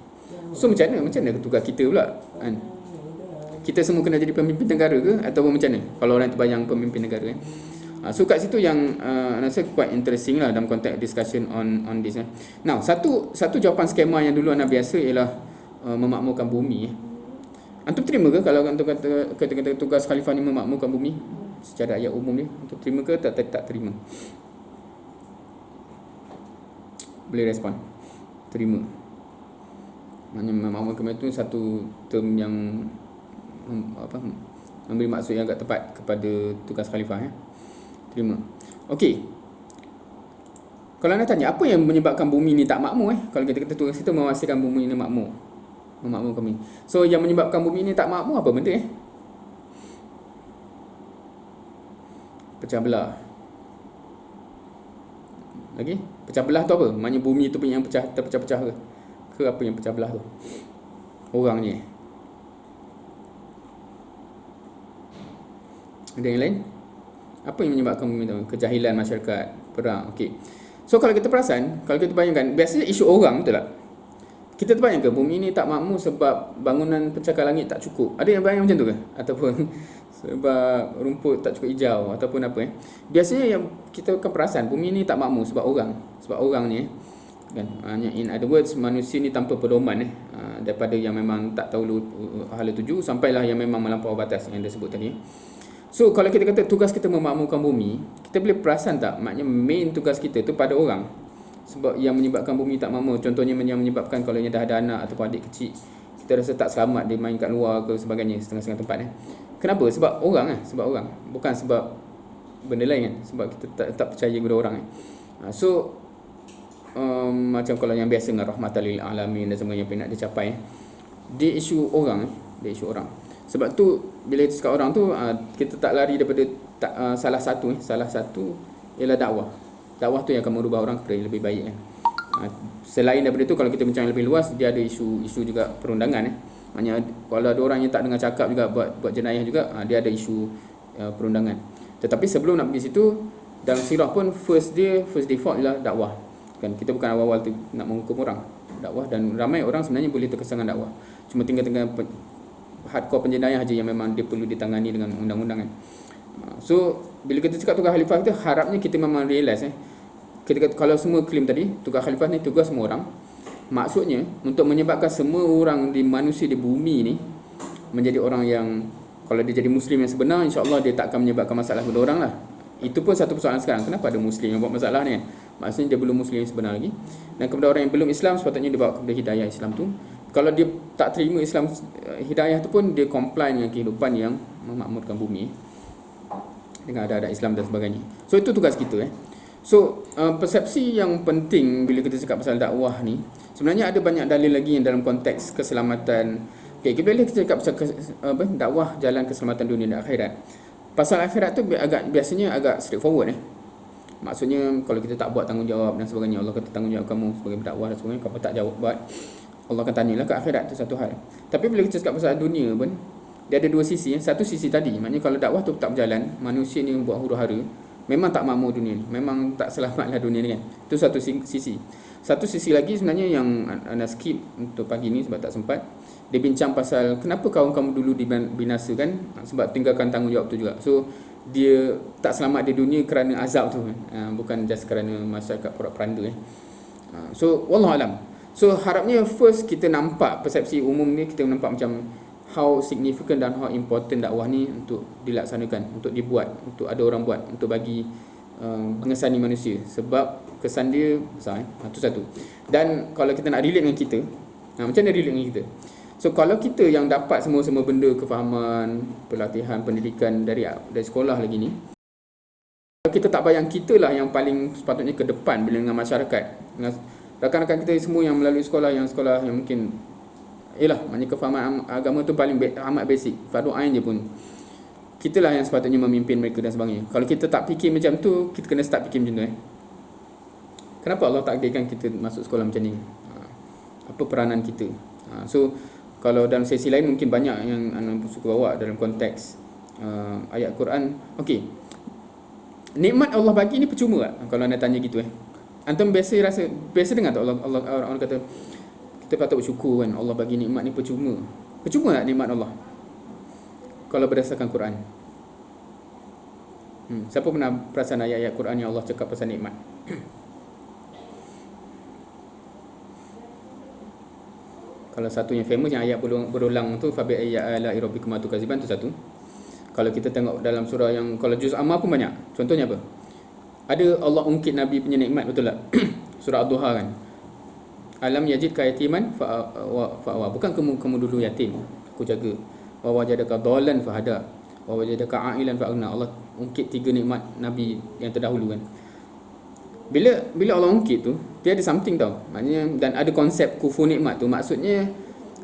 [SPEAKER 1] So macam mana tugas kita pula kan? Kita semua kena jadi pemimpin negara ke ataupun macam mana kalau orang terbayang pemimpin negara So kat situ yang rasa quite interesting lah dalam konteks discussion on this Now satu jawapan skema yang dulu anda biasa ialah memakmurkan bumi Antum terima ke kalau antum kata tugas khalifah ni memakmurkan bumi secara ayat umum ni? Antum terima ke tak terima? Boleh respon. Terima. Maknanya memakmurkan bumi tu satu term yang memberi maksud yang agak tepat kepada tugas khalifah Terima. Okey. Kalau anda tanya apa yang menyebabkan bumi ni tak makmur kalau kita kata tugas kita memastikan bumi ni memakmurkan bumi. So yang menyebabkan bumi ni tak makmur apa benda Pecah belah. Lagi? Pecah belah tu apa? Maknanya bumi tu punya yang terpecah-pecah ke? Ke apa yang pecah belah tu? Orang ni. Ada yang lain? Apa yang menyebabkan bumi tu? Kejahilan masyarakat, perang. Okey. So kalau kita perasan, kalau kita bayangkan, biasanya isu orang betul tak? Kita terbayangkan bumi ni tak makmur sebab bangunan pencakar langit tak cukup. Ada yang bayang macam tu ke? Ataupun sebab rumput tak cukup hijau ataupun apa Biasanya yang kita akan perasan bumi ni tak makmur sebab orang. Sebab orang ni kan. In other words, manusia ni tanpa pedoman daripada yang memang tak tahu hala tuju sampailah yang memang melampaui batas yang dia sebut tadi. So kalau kita kata tugas kita memakmurkan bumi, kita boleh perasan tak maknanya main tugas kita tu pada orang. Sebab yang menyebabkan bumi tak makmur, contohnya yang menyebabkan kalau dah ada anak ataupun adik kecil, kita rasa tak selamat dia main kat luar ke sebagainya, setengah-setengah tempat Kenapa? Sebab orang sebab orang, bukan sebab benda lain sebab kita tak percaya kepada orang So macam kalau yang biasa dengan rahmatan lil alamin dan sebagainya yang nak dicapai dia isu orang Sebab tu bila kita cakap orang tu kita tak lari daripada salah satu ialah dakwah tu yang akan merubah orang kepada yang lebih baik Selain daripada tu, kalau kita bincang lebih luas, dia ada isu juga perundangan Maknanya kalau ada orang yang tak dengar cakap juga buat jenayah juga, dia ada isu perundangan. Tetapi sebelum nak pergi situ, dalam sirah pun first default ialah dakwah. Kan kita bukan awal-awal tu nak menghukum orang, dakwah, dan ramai orang sebenarnya boleh terkesan dengan dakwah. Cuma tinggal hardcore penjenayah aja yang memang dia perlu ditangani dengan undang-undang So bila kita cakap tugas khalifah kita, harapnya kita memang realise kita kata, kalau semua claim tadi tugas khalifah ni tugas semua orang, maksudnya untuk menyebabkan semua orang di manusia di bumi ni menjadi orang yang kalau dia jadi muslim yang sebenar, insya-Allah dia tak akan menyebabkan masalah kepada orang lah. Itu pun satu persoalan sekarang, kenapa ada muslim yang buat masalah ni maksudnya dia belum muslim yang sebenar lagi. Dan kepada orang yang belum Islam, sepatutnya dia bawa kepada hidayah Islam tu. Kalau dia tak terima Islam, hidayah tu pun dia comply dengan kehidupan yang memakmurkan bumi dengan ada Islam dan sebagainya. So itu tugas kita So persepsi yang penting bila kita cakap pasal dakwah ni, sebenarnya ada banyak dalil lagi yang dalam konteks keselamatan. Kita boleh cakap pasal dakwah jalan keselamatan dunia dan akhirat. Pasal akhirat tu biasanya agak straightforward Maksudnya kalau kita tak buat tanggungjawab dan sebagainya, Allah kata tanggungjawab kamu sebagai pendakwah dan sebagainya, kalau tak jawab buat, Allah akan tanyalah ke akhirat, tu satu hal. Tapi bila kita cakap pasal dunia pun, dia ada dua sisi. Satu sisi tadi, maknanya kalau dakwah tu tak berjalan, manusia ni buat huru-hara, memang tak makmur dunia ni, memang tak selamatlah dunia ni Itu satu sisi. Satu sisi lagi sebenarnya yang anda skip untuk pagi ni sebab tak sempat, dia bincang pasal kenapa kaum kamu dulu dibinasakan, sebab tinggalkan tanggungjawab tu juga. So dia tak selamat di dunia kerana azab tu bukan just kerana masyarakat porak-peranda So wallahu alam. So harapnya first kita nampak persepsi umum ni, kita nampak macam how significant dan how important dakwah ni untuk dilaksanakan, untuk dibuat, untuk ada orang buat, untuk bagi mengesani manusia, sebab kesan dia besar. Itu satu. Dan kalau kita nak relate dengan kita, macam mana relate dengan kita? So kalau kita yang dapat semua benda, kefahaman, pelatihan, pendidikan dari sekolah lagi ni, kalau kita tak bayang, kita lah yang paling sepatutnya ke depan bila dengan masyarakat, dengan rakan-rakan kita semua yang melalui sekolah yang mungkin maknanya kefahaman agama tu paling amat basic, fardu ain je pun, kita lah yang sepatutnya memimpin mereka dan sebagainya. Kalau kita tak fikir macam tu, kita kena start fikir macam tu. Kenapa Allah takdirkan kita masuk sekolah macam ni? Apa peranan kita? So kalau dalam sesi lain mungkin banyak yang anda suka bawa dalam konteks ayat Quran. Okey, nikmat Allah bagi ni percuma tak? Kalau anda tanya gitu antum biasa dengar tak Allah orang kata kita patut bersyukur kan, Allah bagi nikmat ni percuma. Percuma tak nikmat Allah kalau berdasarkan Quran? Siapa pernah perasan ayat-ayat Quran yang Allah cakap pasal nikmat? Kalau satu yang famous yang ayat berulang tu, fabi ayyi ala'i rabbikuma tukadziban, tu satu. Kalau kita tengok dalam surah yang kalau juz amma pun banyak. Contohnya apa? Ada Allah ungkit Nabi punya nikmat, betul tak? Surah Ad-Duha kan. Alam yajidka yatiman fa'awa. Bukan kamu dulu yatim, aku jaga. Wa wajadaka dhalan fahada. Wa wajadaka a'ilan fa'aghna. Allah ungkit 3 nikmat Nabi yang terdahulu kan. Bila Allah ungkit tu, dia ada something tau. Maknanya, dan ada konsep kufu nikmat tu. Maksudnya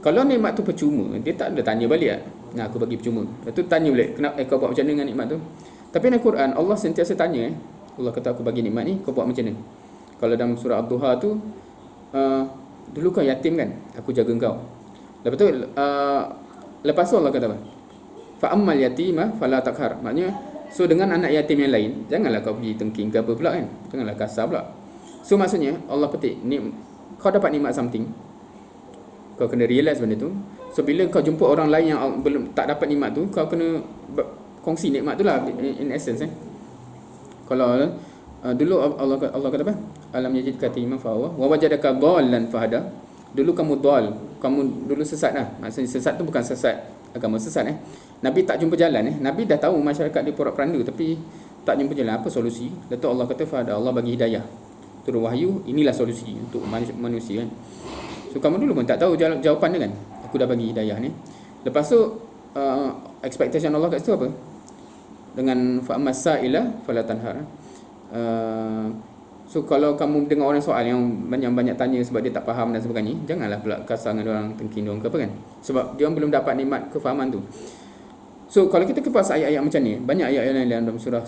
[SPEAKER 1] kalau nikmat tu percuma, dia tak ada tanya balik lah, aku bagi percuma. Lepas tu tanya balik, kenapa kau buat macam mana dengan nikmat tu? Tapi dalam Quran Allah sentiasa tanya Allah kata aku bagi nikmat ni, kau buat macam mana? Kalau dalam surah Ad-Duha tu, dulu kau yatim kan, aku jaga kau. Lepas tu Allah kata apa? Fa ammal yatima fala takhar. Maknanya, so dengan anak yatim yang lain, janganlah kau pergi tengking ke apa pula kan, janganlah kasar pula. So maksudnya Allah petik kau dapat nikmat something, kau kena realise benda tu. So bila kau jumpa orang lain yang belum tak dapat nikmat tu, kau kena kongsi nikmat tu lah in essence. Kalau dulu Allah kata apa? Alam yajidka yatiman fa'awa wa wajadaka dhallan fahada. Dulu kamu dhal, kamu dulu sesat lah. Maksudnya sesat tu bukan sesat agama, sesat Nabi tak jumpa jalan Nabi dah tahu masyarakat dia porak-peranda tapi tak jumpa jalan. Apa solusi? Lepas Allah kata fahada, Allah bagi hidayah, turun wahyu, inilah solusi untuk manusia kan. So kamu dulu pun tak tahu jawapan dia kan, aku dah bagi hidayah ni. Lepas tu expectation Allah kat situ apa? Dengan fa'ammas sa'ila fala tanhar. So kalau kamu dengar orang soal yang banyak tanya sebab dia tak faham dan sebagainya, janganlah pula kasar dengan orang, tengking dia orang ke apa kan, sebab dia orang belum dapat nikmat kefahaman tu. So kalau kita kupas ayat-ayat macam ni, banyak ayat-ayat lain dalam surah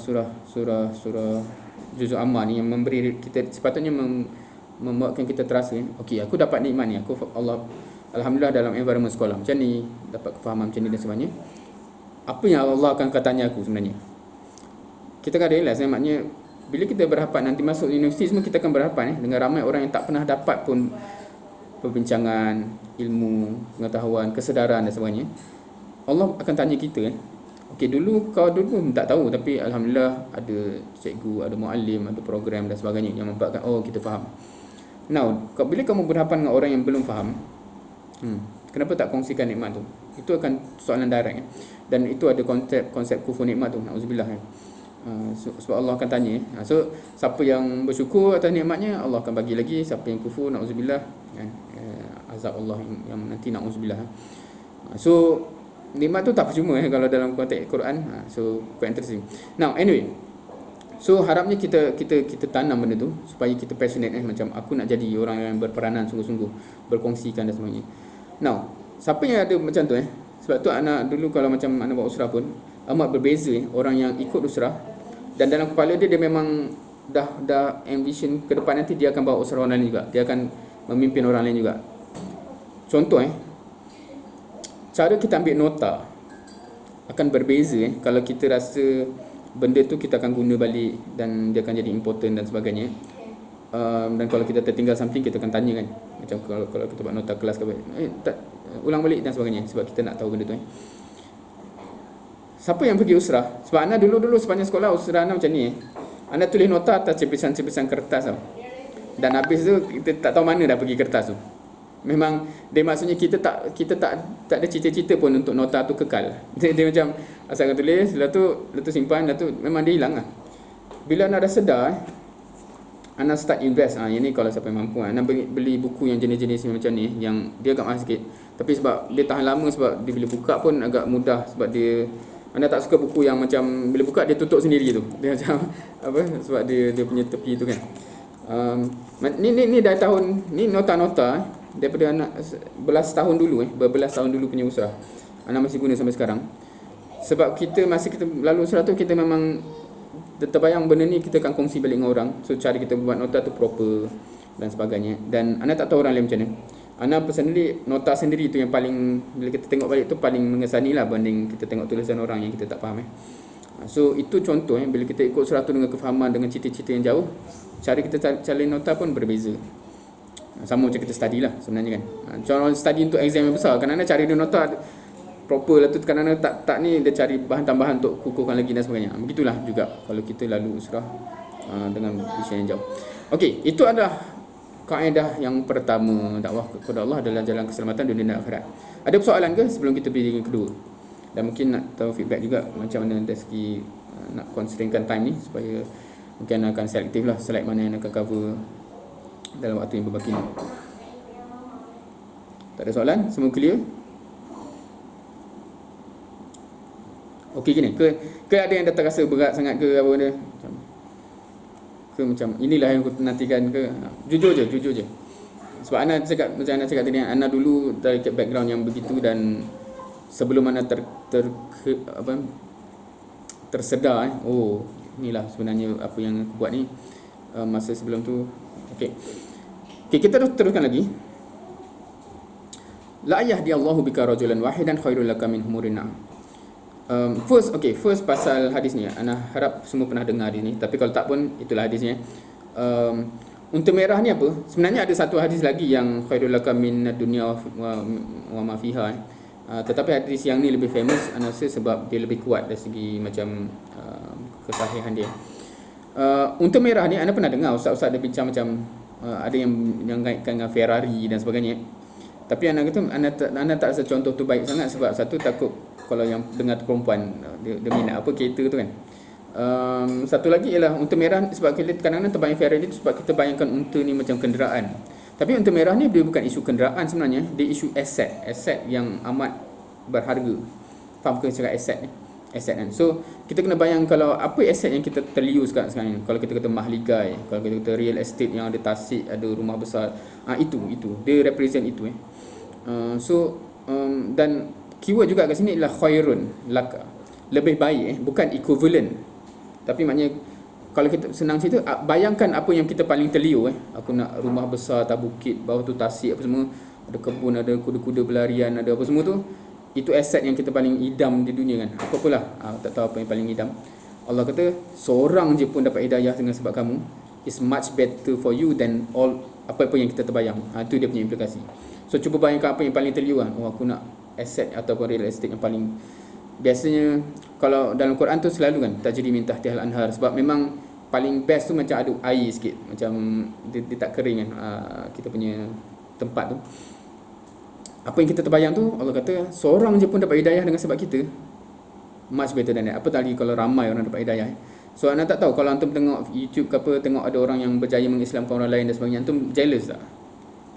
[SPEAKER 1] Juz Amma ni yang memberi kita, sepatutnya membuatkan kita terasa, okey aku dapat nikmat ni, Allah alhamdulillah dalam environment sekolah macam ni, dapat kefahaman macam ni dan sebagainya. Apa yang Allah akan tanya aku sebenarnya? Kita kan realise maknanya bila kita berhadapan nanti masuk universiti semua, kita akan berhadapan dengan ramai orang yang tak pernah dapat pun perbincangan, ilmu, pengetahuan, kesedaran dan sebagainya. Allah akan tanya kita okey dulu kau dulu pun tak tahu, tapi alhamdulillah ada cikgu, ada muallim, ada program dan sebagainya yang membuatkan kita faham. Now, bila kamu berhadapan dengan orang yang belum faham, kenapa tak kongsikan nikmat tu? Itu akan soalan direct dan itu ada konsep kufur nikmat tu, nauzubillah sebab Allah akan tanya. So siapa yang bersyukur atas nikmatnya, Allah akan bagi lagi. Siapa yang kufur, nauzubillah azab Allah yang nanti, nauzubillah. So nikmat tu tak percuma kalau dalam konteks Quran. So quite interesting. Now anyway, so harapnya kita tanam benda tu supaya kita passionate macam aku nak jadi orang yang berperanan sungguh-sungguh, berkongsikan dan sebagainya. Now siapa yang ada macam tu sebab tu anak dulu kalau macam anak buat usrah pun amat berbeza orang yang ikut usrah dan dalam kepala dia memang dah ambition ke depan nanti dia akan bawa usrah orang lain juga, dia akan memimpin orang lain juga. Contoh cara kita ambil nota akan berbeza kalau kita rasa benda tu kita akan guna balik dan dia akan jadi important dan sebagainya. Dan kalau kita tertinggal something, kita akan tanya kan, macam kalau kita buat nota kelas ke tak ulang balik dan sebagainya, sebab kita nak tahu benda tu Siapa yang pergi usrah? Sebab Ana dulu sepanjang sekolah usrah Ana macam ni Ana tulis nota atas cepisan-cepisan kertas tau. Dan habis tu kita tak tahu mana dah pergi kertas tu. Memang dia maksudnya kita tak ada cita-cita pun untuk nota tu kekal. Dia macam asal kau tulis, lepas tu simpan, lepas tu memang dia hilang lah. Bila anda dah sedar, anda start invest. Ini kalau siapa yang mampu, anda beli buku yang jenis-jenis macam ni, yang dia agak mahal sikit. Tapi sebab dia tahan lama, sebab dia bila buka pun agak mudah, sebab dia, anda tak suka buku yang macam bila buka dia tutup sendiri tu. Dia macam apa, sebab dia punya tepi tu kan. Ni dah tahun ni nota-nota daripada anak belas tahun dulu berbelas tahun dulu punya usaha. Anak masih guna sampai sekarang. Sebab kita lalu usaha tu, kita memang terbayang benda ni kita akan kongsi balik dengan orang. So cara kita buat nota tu proper dan sebagainya. Dan anak tak tahu orang lain macam mana. Anak personally, nota sendiri tu yang paling, bila kita tengok balik tu paling mengesani lah banding kita tengok tulisan orang yang kita tak faham. So itu contoh bila kita ikut surah tu dengan kefahaman, dengan cita-cita yang jauh, cara kita calin nota pun berbeza. Sama macam kita study lah sebenarnya kan. Contoh study untuk exam yang besar, kadang-kadang cari dia nota proper lah tu, kadang-kadang tak ni dia cari bahan tambahan untuk kukuhkan lagi dan sebagainya. Begitulah juga kalau kita lalu surah dengan vision yang jauh. Okey, itu adalah kaedah yang pertama. Dakwah kepada Allah adalah jalan keselamatan dunia dan akhirat. Ada persoalan ke sebelum kita pergi yang kedua? Dan mungkin nak tahu feedback juga macam mana dari segi nak constrainkan time ni, supaya mungkin akan selektif lah slide mana yang akan cover dalam waktu yang berbaki ni. Tak ada soalan? Semua clear? Okey gini, ke ada yang dah terasa berat sangat ke apa benda? Macam inilah yang aku nantikan ke? Jujur je. Sebab Ana cakap macam Ana cakap tadi, Ana dulu dari background yang begitu, dan sebelum Ana tersedar oh inilah sebenarnya apa yang aku buat ni, masa sebelum tu. Okey, kita teruskan lagi. La yahdi Allahu bika rajulan wahidan khairul laka min humurin na'am. First pasal hadis ni, Ana harap semua pernah dengar hadis ni, tapi kalau tak pun itulah hadisnya. Unta merah ni apa? Sebenarnya ada satu hadis lagi yang khairul laka min dunya wa ma fiha. Tetapi hadis yang ni lebih famous, Ana rasa sebab dia lebih kuat dari segi macam kesahihan dia. Unta merah ni Ana pernah dengar ustaz-ustaz dia bincang macam ada yang kaitkan dengan Ferrari dan sebagainya. Tapi Ana kata Ana tak rasa contoh tu baik sangat, sebab satu takut kalau yang dengar tu perempuan dia minat apa kereta tu kan. Satu lagi ialah unta merah, sebab kita kadang-kadang terbayang Ferrari tu sebab kita bayangkan unta ni macam kenderaan. Tapi unta merah ni dia bukan isu kenderaan sebenarnya, dia isu aset yang amat berharga. Faham ke cakap aset ni? Aset kan. So kita kena bayang kalau apa aset yang kita terliu sekarang ni. Kalau kita kata mahligai, kalau kita kata real estate yang ada tasik, ada rumah besar, itu dia represent itu dan keyword juga kat sini ialah khairun laka, lebih baik bukan equivalent. Tapi maknanya kalau kita senang cerita, bayangkan apa yang kita paling terliu aku nak rumah besar atas bukit, bawah tu tasik apa semua, ada kebun, ada kuda-kuda berlarian, ada apa semua tu. Itu aset yang kita paling idam di dunia kan. Apa-apalah, tak tahu apa yang paling idam. Allah kata seorang je pun dapat hidayah dengan sebab kamu is much better for you than all apa-apa yang kita terbayang. Itu dia punya implikasi. So cuba bayangkan apa yang paling terliu aku nak aset ataupun real estate yang paling. Biasanya kalau dalam Quran tu selalu kan tajri min tahtihal anhar, sebab memang paling best tu macam ada air sikit, macam dia tak kering kan, kita punya tempat tu. Apa yang kita terbayang tu, Allah kata seorang je pun dapat hidayah dengan sebab kita, much better than that. Apa tadi kalau ramai orang dapat hidayah. So anda tak tahu kalau antum tengok YouTube ke apa, tengok ada orang yang berjaya mengislamkan orang lain dan sebagainya, antum jealous tak?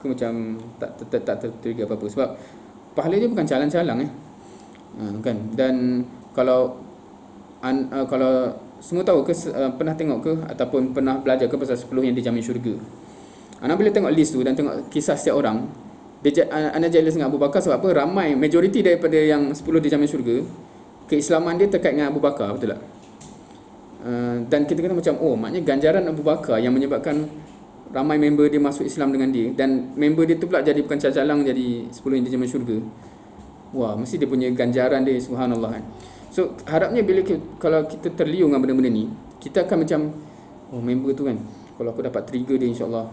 [SPEAKER 1] Ke macam tak tertrigger apa-apa, sebab pahala dia bukan calang-calang kan. Dan kalau semua tahu ke, pernah tengok ke ataupun pernah belajar ke pasal 10 yang dijamin syurga. Anda bila tengok list tu dan tengok kisah setiap orang, anda jealous dengan Abu Bakar sebab apa? Ramai, majoriti daripada yang 10 dijamin syurga, keislaman dia terkait dengan Abu Bakar, betul tak? Dan kita kata macam maknanya ganjaran Abu Bakar yang menyebabkan ramai member dia masuk Islam dengan dia, dan member dia tu pula jadi bukan calang, jadi 10 yang dijamin syurga. Wah, mesti dia punya ganjaran dia, subhanallah kan. So harapnya kalau kita terliur dengan benda-benda ni, kita akan macam member tu kan, kalau aku dapat trigger dia, insyaAllah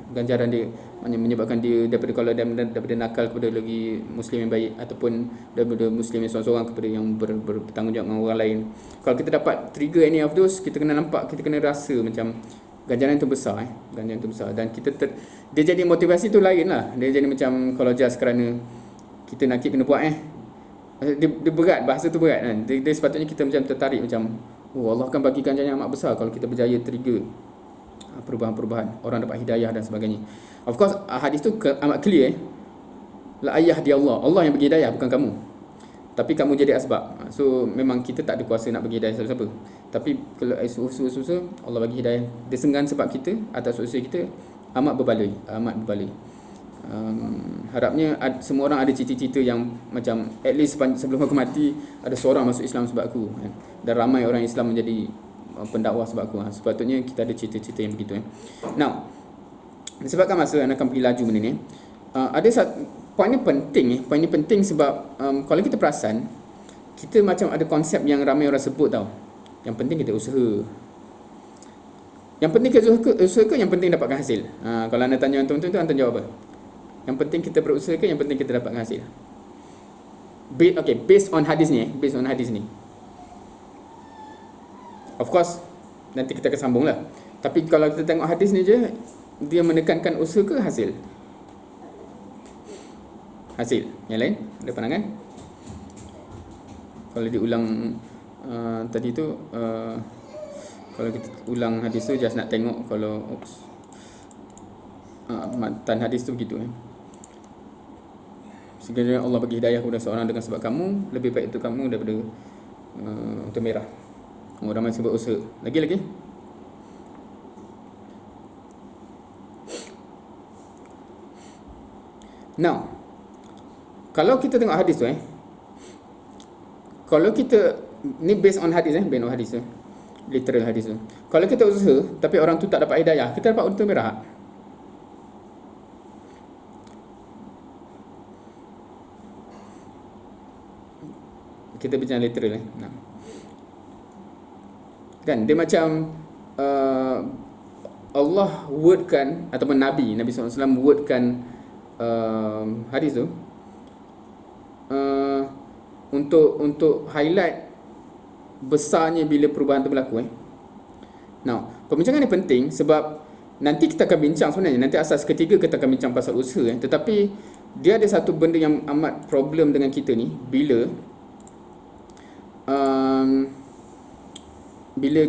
[SPEAKER 1] ganjaran dia menyebabkan dia daripada nakal kepada lagi Muslim yang baik, ataupun daripada Muslim yang seorang-seorang kepada yang bertanggungjawab dengan orang lain. Kalau kita dapat trigger any of those, kita kena nampak, kita kena rasa macam ganjaran tu besar ganjaran tu besar. Dan kita dia jadi motivasi tu lain lah. Dia jadi macam kalau just kerana kita nakib kena buat dia berat, bahasa tu berat kan. Dia sepatutnya kita macam tertarik macam Allah akan bagi ganjaran yang amat besar kalau kita berjaya trigger perubahan-perubahan, orang dapat hidayah dan sebagainya. Of course hadis tu amat clear la ayah di Allah yang bagi hidayah, bukan kamu. Tapi kamu jadi asbab. So memang kita tak ada kuasa nak bagi hidayah siapa-siapa. Tapi kalau usaha Allah bagi hidayah, dia senggan sebab kita atas usaha kita amat berbaloi. Harapnya semua orang ada cita-cita yang macam at least sebelum aku mati ada seorang masuk Islam sebab aku kan? Dan ramai orang Islam menjadi pendakwah sebab aku. Sepatutnya kita ada cita-cita yang begitu. Now, disebabkan masa anak akan pergi laju benda ni, ada satu poin ni penting sebab kalau kita perasan, kita macam ada konsep yang ramai orang sebut tau. Yang penting kita usaha. Yang penting kita usaha ke yang penting dapatkan hasil? Kalau anda tanya tuan-tuan tu, anda jawab apa? Yang penting kita berusaha ke yang penting kita dapatkan hasil? Based on hadis ni. Of course, nanti kita akan sambung lah. Tapi kalau kita tengok hadis ni je, dia menekankan usaha ke hasil? Hasil. Yang lain ada pandangan? Kalau diulang tadi tu, kalau kita ulang hadis tu just nak tengok kalau matan hadis tu begitu. Sekiranya Allah bagi hidayah kepada seorang dengan sebab kamu, lebih baik itu kamu daripada unta merah. Orang ramai sebut usaha. Lagi. Now, kalau kita tengok hadis tu kalau kita ni based on hadis tu, literal hadis tu. Kalau kita usaha tapi orang tu tak dapat hidayah, kita dapat unta merah. Kita bincang literal kan dia macam Allah wordkan ataupun Nabi SAW wordkan hadis tu untuk highlight besarnya bila perubahan tu berlaku. Now, pembincangan ni penting sebab nanti kita akan bincang sebenarnya, nanti asas ketiga kita akan bincang pasal usaha tetapi dia ada satu benda yang amat problem dengan kita ni bila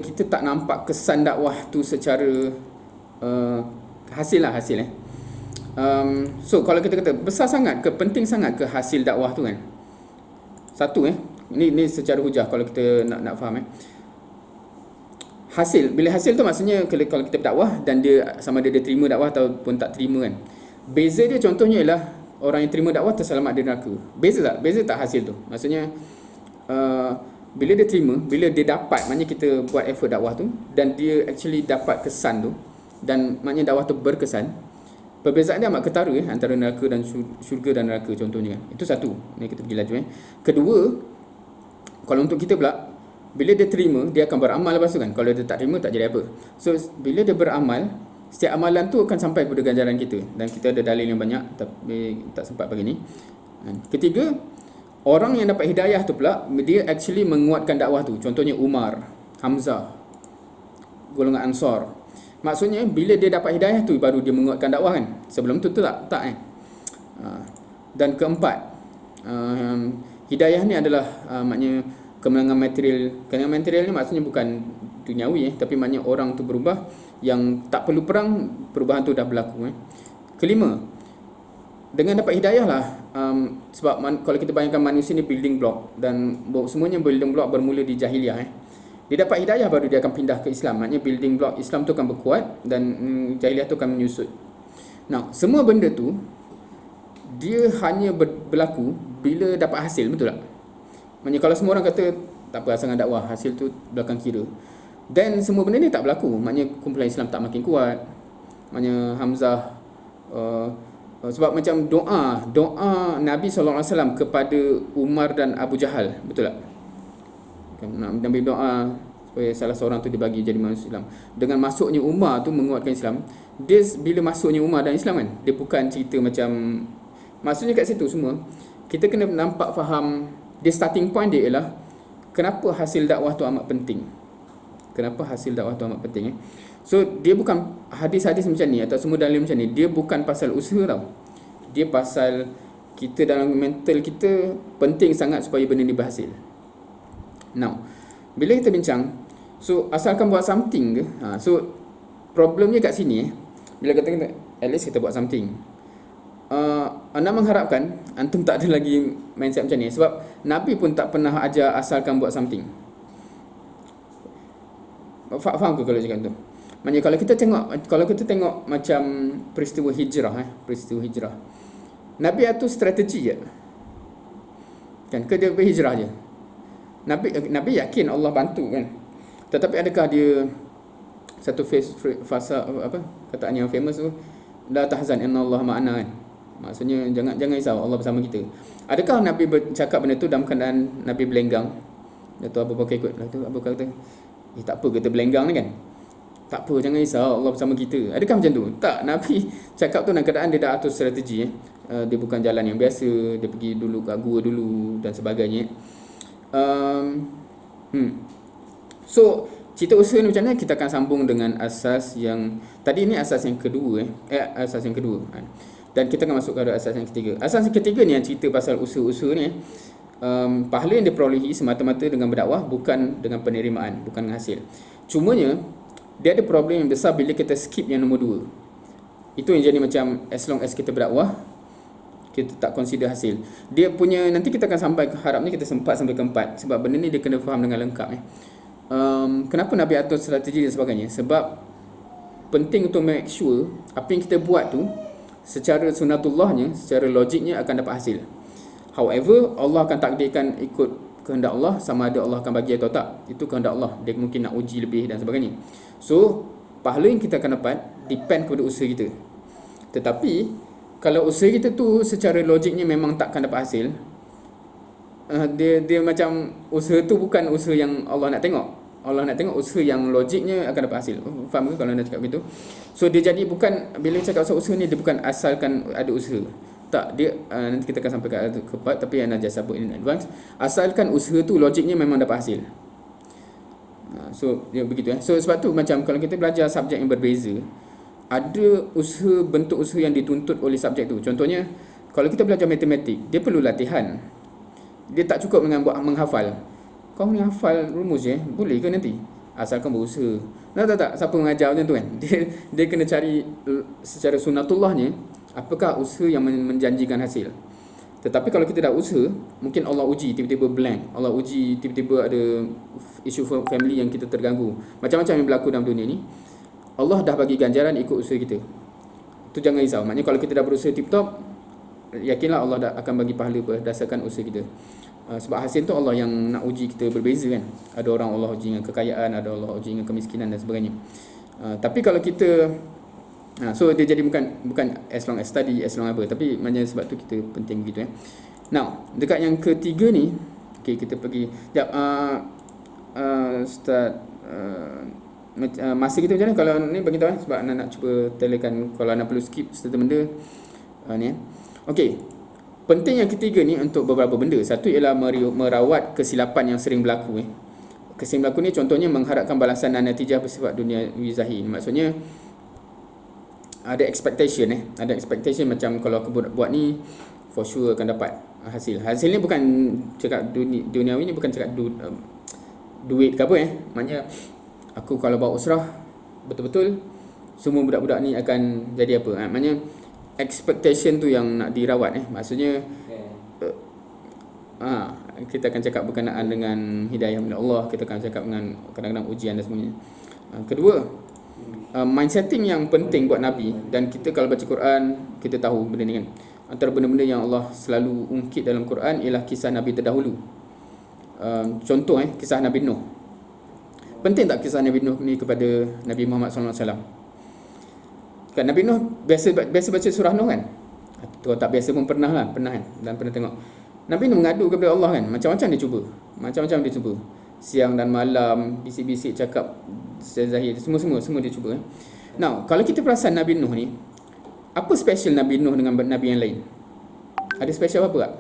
[SPEAKER 1] kita tak nampak kesan dakwah tu secara hasil. So kalau kita kata besar sangat ke, penting sangat ke hasil dakwah tu kan? Satu ini secara hujah kalau kita nak faham hasil. Bila hasil tu maksudnya kalau kita berdakwah dan dia sama dia terima dakwah ataupun tak terima kan. Beza dia contohnya ialah orang yang terima dakwah terselamat dari neraka. Beza tak hasil tu? Maksudnya bila dia terima, bila dia dapat, maknanya kita buat effort dakwah tu dan dia actually dapat kesan tu dan maknanya dakwah tu berkesan. Perbezaan dia amat ketara antara neraka dan syurga dan neraka contohnya kan. Itu satu. Ni kita pergi laju Kedua, kalau untuk kita pula, bila dia terima, dia akan beramal lepas tu kan. Kalau dia tak terima, tak jadi apa. So bila dia beramal, setiap amalan tu akan sampai kepada ganjaran kita. Dan kita ada dalil yang banyak tapi tak sempat pagi ni. Ketiga, orang yang dapat hidayah tu pula, dia actually menguatkan dakwah tu. Contohnya Umar, Hamzah, golongan Ansar. Maksudnya bila dia dapat hidayah tu baru dia menguatkan dakwah kan. Sebelum tu tak Dan keempat, hidayah ni adalah maknanya kemenangan material. Kemenangan material ni maksudnya bukan duniawi tapi maknanya orang tu berubah yang tak perlu perang, perubahan tu dah berlaku. Kelima, dengan dapat hidayah lah, sebab kalau kita bayangkan manusia ni building block dan semuanya building block bermula di jahiliah. Dia dapat hidayah baru dia akan pindah ke Islam. Maknanya building block Islam tu akan berkuat dan jahiliah tu akan menyusut. Nah, semua benda tu dia hanya berlaku bila dapat hasil, betul tak? Maknanya kalau semua orang kata tak apa sangat dakwah, hasil tu belakang kira. Dan semua benda ni tak berlaku. Maknanya kumpulan Islam tak makin kuat. Maknanya Hamzah sebab macam doa Nabi SAW kepada Umar dan Abu Jahal, betul tak? Nabi doa supaya salah seorang tu dibagi jadi manusia Islam. Dengan masuknya Umar tu menguatkan Islam. Dia bila masuknya Umar dan Islam kan, dia bukan cerita macam, maksudnya kat situ semua kita kena nampak faham dia starting point dia ialah kenapa hasil dakwah tu amat penting. So dia bukan hadis-hadis macam ni atau semua dalil macam ni, dia bukan pasal usaha tau. Dia pasal kita dalam mental kita penting sangat supaya benda ni berhasil. Now, bila kita bincang, so asalkan buat something ke, so problemnya kat sini bila kata at least kita buat something. Anda mengharapkan antum tak ada lagi mindset macam ni, sebab Nabi pun tak pernah ajar asalkan buat something. Faham ke kalau cakap tu? Maksudnya kalau kita tengok macam peristiwa hijrah, Nabi atur strategi je. Kan ke dia berhijrah je. Nabi yakin Allah bantu kan. Tetapi adakah dia satu fasa kataan yang famous tu, la tahzan innallaha ma'ana kan. Maksudnya jangan risau, Allah bersama kita. Adakah Nabi bercakap benda tu dalam keadaan Nabi berlenggang? Dato' Abu Bakar ikut. Dato' Abu Bakar kata, tak apa kita berlenggang ni kan. Tak apa, jangan risau, Allah bersama kita. Adakah macam tu? Tak, Nabi cakap tu dalam keadaan dia dah atur strategi. Dia bukan jalan yang biasa, dia pergi dulu kat gua dulu dan sebagainya. So, cerita usaha ni macam mana? Kita akan sambung dengan asas yang tadi ni asas yang kedua asas yang kedua. Dan kita akan masuk ke asas yang ketiga. Asas yang ketiga ni yang cerita pasal usaha-usaha ni, pahala yang diperolehi semata-mata dengan berdakwah, bukan dengan penerimaan, bukan dengan hasil. Cumanya dia ada problem yang besar bila kita skip yang nombor 2. Itu yang jadi macam as long as kita berdakwah, kita tak consider hasil. Dia punya, nanti kita akan sampai, harapnya kita sempat sampai ke 4, sebab benda ni dia kena faham dengan lengkap. Kenapa Nabi atur strategi dan sebagainya? Sebab penting untuk make sure apa yang kita buat tu secara sunatullahnya, secara logiknya akan dapat hasil. However, Allah akan takdirkan ikut kehendak Allah, sama ada Allah akan bagi atau tak, itu kehendak Allah. Dia mungkin nak uji lebih dan sebagainya. So, pahala yang kita akan dapat depend kepada usaha kita. Tetapi kalau usaha kita tu secara logiknya memang takkan dapat hasil, dia macam usaha tu bukan usaha yang Allah nak tengok. Allah nak tengok usaha yang logiknya akan dapat hasil. Faham ke kalau anda cakap begitu? So dia jadi bukan, bila cakap pasal usaha ni, dia bukan asalkan ada usaha. Tak, dia nanti kita akan sampai ke part, tapi anda just sebut in advance. Asalkan usaha tu logiknya memang dapat hasil. So dia begitu. So sebab tu macam kalau kita belajar subjek yang berbeza, ada usaha, bentuk usaha yang dituntut oleh subjek tu. Contohnya kalau kita belajar matematik, dia perlu latihan. Dia tak cukup dengan buat menghafal. Kau ni hafal rumus je, boleh ke nanti? Asalkan berusaha. Tak, siapa mengajar macam tu kan? Dia kena cari secara sunatullahnya, apakah usaha yang menjanjikan hasil. Tetapi kalau kita dah usaha, mungkin Allah uji tiba-tiba blank. Allah uji tiba-tiba ada isu family yang kita terganggu. Macam-macam yang berlaku dalam dunia ni. Allah dah bagi ganjaran ikut usaha kita. Tu jangan risau. Maknanya kalau kita dah berusaha tip-top, yakinlah Allah dah akan bagi pahala berdasarkan usaha kita. Sebab hasil tu Allah yang nak uji kita berbeza kan. Ada orang Allah uji dengan kekayaan, ada Allah uji dengan kemiskinan dan sebagainya. Tapi kalau kita so dia jadi bukan as long as study, as long apa, tapi maknanya sebab tu kita penting begitu. Now, dekat yang ketiga ni, okay, kita pergi start masa kita macam mana kalau ni bagi tahu sebab anak nak cuba telekan kalau anak perlu skip satu benda ni. Okey. Penting yang ketiga ni untuk beberapa benda. Satu ialah merawat kesilapan yang sering berlaku. Kesilapan berlaku ni contohnya mengharapkan balasan dan natijah bersifat dunia zahir. Maksudnya ada expectation ada expectation macam kalau aku buat ni for sure akan dapat hasil. Hasil ni bukan cakap duniawi ni, bukan cakap duit ke apa Maknanya aku kalau bawa usrah betul-betul semua budak-budak ni akan jadi apa. Maknanya expectation tu yang nak dirawat maksudnya kita akan cakap berkenaan dengan hidayah dari Allah, kita akan cakap dengan kadang-kadang ujian dan sebagainya. Kedua, mindsetting yang penting buat Nabi, dan kita kalau baca Quran kita tahu benda ni kan. Antara benda-benda yang Allah selalu ungkit dalam Quran ialah kisah Nabi terdahulu. Contoh kisah Nabi Nuh. Penting tak kisah Nabi Nuh ni kepada Nabi Muhammad SAW? Kan Nabi Nuh biasa baca surah Nuh kan? Kalau tak biasa pun pernah kan? Dan pernah tengok Nabi Nuh mengadu kepada Allah kan? Macam-macam dia cuba. Siang dan malam, bisik-bisik cakap zahir, semua dia cuba Now, kalau kita perasan Nabi Nuh ni, apa special Nabi Nuh dengan Nabi yang lain? Ada special apa tak?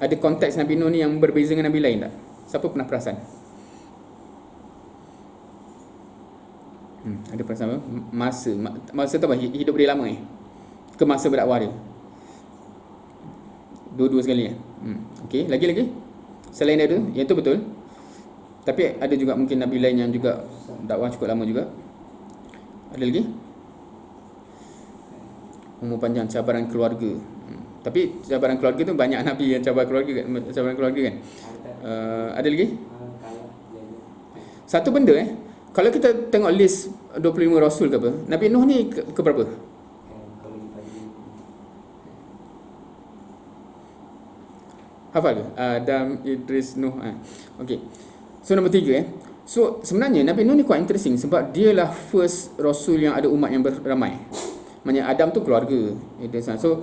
[SPEAKER 1] Ada konteks Nabi Nuh ni yang berbeza dengan Nabi lain tak? Siapa pernah perasan? Ada perasaan apa? Masa tu apa? Hidup dia lama ke masa berdakwah dia? Dua-dua sekali Okey, lagi selain dia tu, yang tu betul. Tapi ada juga mungkin nabi lain yang juga dakwah cukup lama juga. Ada lagi? Umur panjang, cabaran keluarga. Tapi cabaran keluarga tu banyak nabi yang cabaran keluarga kan. Ada lagi? Satu benda kalau kita tengok list 25 rasul ke apa, Nabi Nuh ni ke berapa? Hafal ke? Adam, Idris, Nuh. Okey. So nombor 3 So sebenarnya Nabi Nuh ni quite interesting sebab dia lah first rasul yang ada umat yang ramai. Maksudnya Adam tu keluarga. So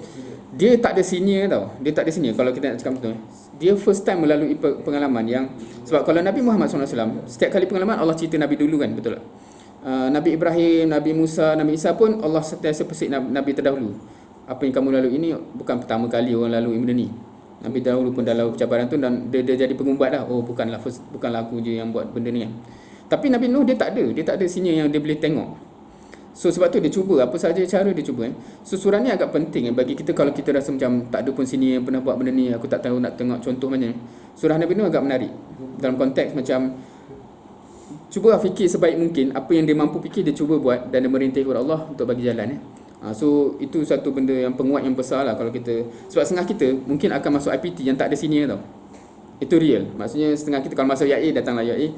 [SPEAKER 1] dia tak ada senior tau. Dia tak ada senior kalau kita nak cakap betul. Dia first time melalui pengalaman yang, sebab kalau Nabi Muhammad SAW, setiap kali pengalaman Allah cerita Nabi dulu kan, betul tak? Nabi Ibrahim, Nabi Musa, Nabi Isa pun Allah sentiasa persik Nabi terdahulu. Apa yang kamu lalui ini bukan pertama kali orang lalui benda ni. Nabi dahulu pun dah lalui cabaran tu dan dia jadi pengumbat dah. Oh bukanlah aku je yang buat benda ni kan. Tapi Nabi Nuh dia tak ada senior yang dia boleh tengok. So sebab tu dia cuba apa saja cara dia cuba So surah ni agak penting bagi kita kalau kita rasa macam tak ada pun sini yang pernah buat benda ni, aku tak tahu nak tengok contoh macam ni. Surah Nabi Nuh agak menarik dalam konteks macam cuba fikir sebaik mungkin apa yang dia mampu fikir, dia cuba buat dan dia merintih kepada Allah untuk bagi jalan So itu satu benda yang penguat yang besar lah kalau kita, sebab setengah kita mungkin akan masuk IPT yang tak ada senior tau. Itu real. Maksudnya setengah kita kalau masuk YA, datanglah YA,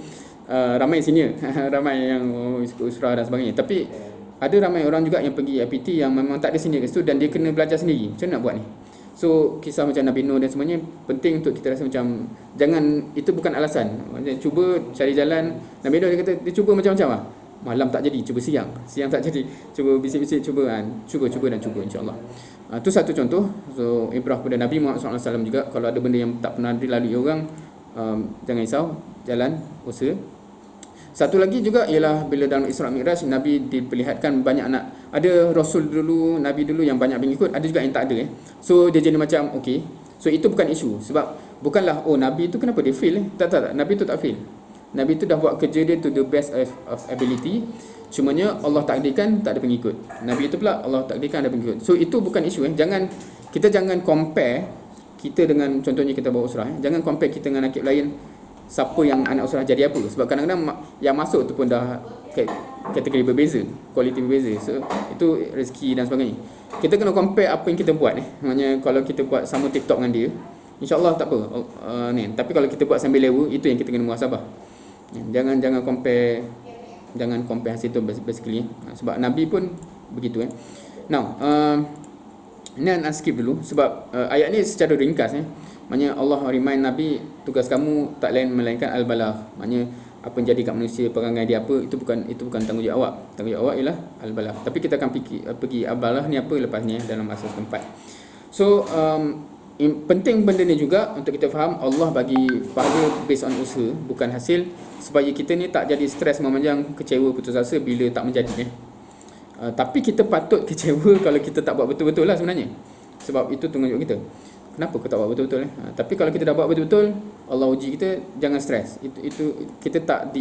[SPEAKER 1] ramai senior ramai yang ikut usrah dan sebagainya. Tapi ada ramai orang juga yang pergi IPT yang memang tak ada senior kat situ dan dia kena belajar sendiri. Macam mana nak buat ni? So kisah macam Nabi Nuh dan semuanya penting untuk kita rasa macam jangan, itu bukan alasan. Macam cuba cari jalan. Nabi Nuh dia kata dia cuba macam-macam lah. Malam tak jadi, cuba siang tak jadi, cuba bisik-bisik, cuba insya-Allah. Itu satu contoh. So ibrah pada Nabi Muhammad SAW juga, kalau ada benda yang tak pernah dilalui orang, jangan risau, jalan, usaha. Satu lagi juga ialah bila dalam Isra Mi'raj Nabi diperlihatkan banyak anak. Ada rasul dulu, nabi dulu yang banyak pengikut, ada juga yang tak ada So dia jadi macam okey. So itu bukan isu sebab bukanlah nabi tu kenapa dia fail Tak, nabi tu tak fail. Nabi tu dah buat kerja dia to the best of ability. Cumanya Allah takdirkan tak ada pengikut. Nabi itu pula Allah takdirkan ada pengikut. So itu bukan isu Kita jangan compare kita dengan, contohnya kita bawa usrah jangan compare kita dengan nakib lain, siapa yang anak usrah jadi apa. Sebab kadang-kadang yang masuk tu pun dah kategori berbeza, kualiti berbeza. So itu rezeki dan sebagainya. Kita kena compare apa yang kita buat Maknanya kalau kita buat sama TikTok dengan dia, InsyaAllah tak apa Tapi kalau kita buat sambil lewa, itu yang kita kena muhasabah. Jangan compare hasil tu basically sebab Nabi pun begitu Now ini nak skip dulu sebab ayat ni secara ringkas Maknanya Allah remind Nabi, tugas kamu tak lain melainkan al-balagh. Maknanya apa yang jadi kat manusia, perangai dia apa, itu bukan tanggungjawab awak. Tanggungjawab awak ialah al-balagh. Tapi kita akan pergi al-balagh ni apa lepas ni dalam masa setempat. So penting benda ni juga untuk kita faham, Allah bagi pahala based on usaha, bukan hasil, supaya kita ni tak jadi stres memanjang, kecewa, putus asa bila tak menjadi tapi kita patut kecewa kalau kita tak buat betul-betul lah sebenarnya. Sebab itu tanggungjawab kita. Kenapa kau tak buat betul-betul Tapi kalau kita dah buat betul-betul, Allah uji kita, jangan stres. Itu kita tak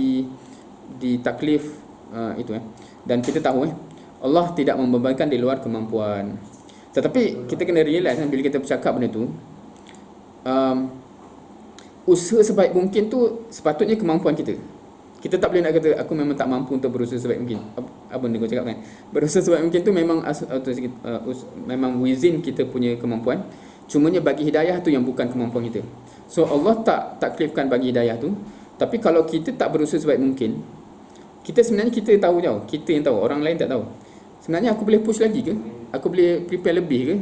[SPEAKER 1] ditaklif Dan kita tahu Allah tidak membebankan di luar kemampuan. Tetapi kita kena realize bila kita bercakap benda tu, usaha sebaik mungkin tu sepatutnya kemampuan kita. Kita tak boleh nak kata aku memang tak mampu untuk berusaha sebaik mungkin. Apa benda kau cakap kan? Berusaha sebaik mungkin tu memang memang within kita punya kemampuan. Cumanya bagi hidayah tu yang bukan kemampuan kita. So Allah tak taklifkan bagi hidayah tu. Tapi kalau kita tak berusaha sebaik mungkin, sebenarnya kita tahu jauh. Kita yang tahu, orang lain tak tahu. Sebenarnya aku boleh push lagi ke? Aku boleh prepare lebih ke?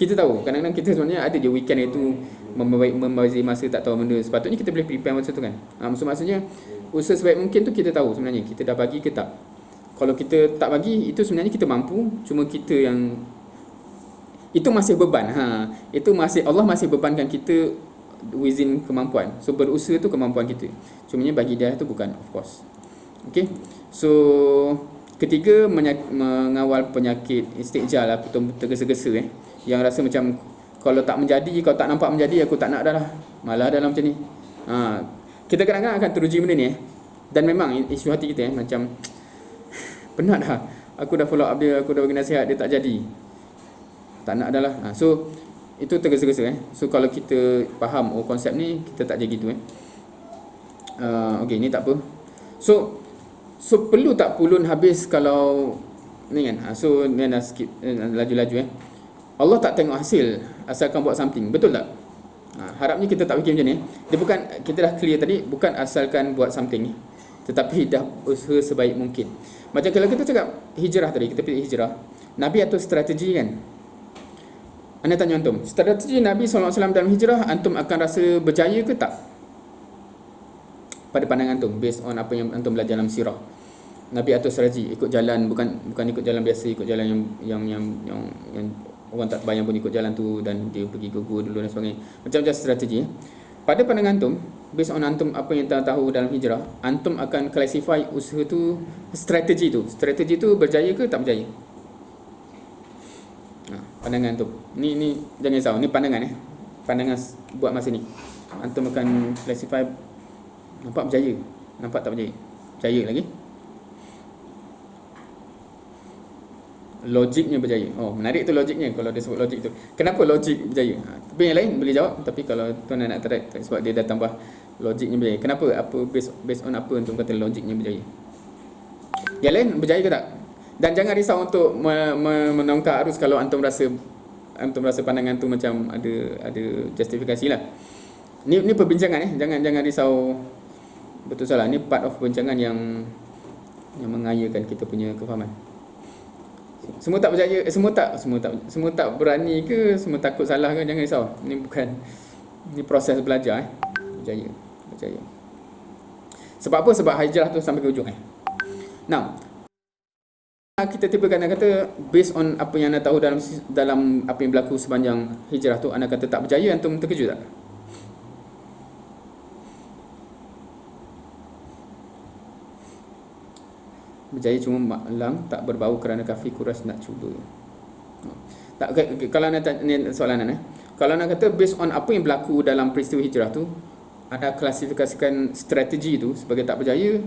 [SPEAKER 1] Kita tahu. Kadang-kadang kita sebenarnya ada je weekend itu membazir masa tak tahu benda. Sepatutnya kita boleh prepare masa tu kan. Maksudnya usaha sebaik mungkin tu kita tahu sebenarnya kita dah bagi ke tak. Kalau kita tak bagi, itu sebenarnya kita mampu, cuma kita yang itu masih beban. Itu masih Allah masih bebankan kita within kemampuan. So berusaha tu kemampuan kita. Cumanya bagi dia tu bukan, of course. Okay. So ketiga, mengawal penyakit istijal lah, tergesa-gesa yang rasa macam kalau tak menjadi, kalau tak nampak menjadi, aku tak nak dah lah. Malah dalam macam ni. Kita kadang-kadang akan teruji benda ni Dan memang isu hati kita macam penat dah, aku dah follow up dia, aku dah bagi nasihat, dia tak jadi, tak nak dah lah. So itu tergesa-gesa So kalau kita faham konsep ni, kita tak jadi gitu okey, ni tak apa. So perlu tak pulun habis kalau ni kan. So ni dah skip laju-laju Allah tak tengok hasil asalkan buat something, betul tak? Harapnya kita tak fikir macam ni. Dia bukan, kita dah clear tadi, bukan asalkan buat something tetapi dah usaha sebaik mungkin. Macam kalau kita cakap hijrah tadi, kita pilih hijrah, Nabi atur strategi kan. Anda tanya antum, strategi Nabi SAW dalam hijrah, antum akan rasa berjaya ke tak? Pada pandangan antum, based on apa yang antum belajar dalam sirah. Nabi atur strategi, ikut jalan, bukan ikut jalan biasa, ikut jalan yang orang tak bayang pun ikut jalan tu, dan dia pergi ke gua dulu dan sebagainya. Macam-macam strategi. Pada pandangan antum, based on antum apa yang telah tahu dalam hijrah, antum akan classify usaha tu, strategi tu berjaya ke tak berjaya? Pandangan antum. Ni jangan risau, ni pandangan pandangan buat masa ni. Antum akan classify, nampak berjaya, nampak tak berjaya, berjaya lagi, logiknya berjaya. Menarik tu logiknya, kalau dia sebut logik tu. Kenapa logik berjaya? Tapi yang lain boleh jawab, tapi kalau tuan nak tarik sebab dia dah tambah logiknya berjaya. Kenapa? Apa based on apa antum kata logiknya berjaya? Yang lain berjaya ke tak? Dan jangan risau untuk menongkar arus kalau antum rasa pandangan tu macam ada justifikasi lah. Ni perbincangan jangan risau betul salah. Ni part of perbincangan yang mengayakan kita punya kefahaman. Semua tak berjaya, semua tak berani ke, semua takut salah ke, jangan risau. Ni proses belajar berjaya. Sebab apa? Sebab hijrah tu sampai ke hujung Now, kita tiba kata based on apa yang anda tahu dalam apa yang berlaku sepanjang hijrah tu, anda kata tak berjaya, antum terkejut tak? Berjaya cuma malang, tak berbau kerana kafir Quraisy nak cuba. Tak, kalau anda tanya soalan anda, kalau anda kata based on apa yang berlaku dalam peristiwa hijrah tu, anda klasifikasikan strategi tu sebagai tak berjaya,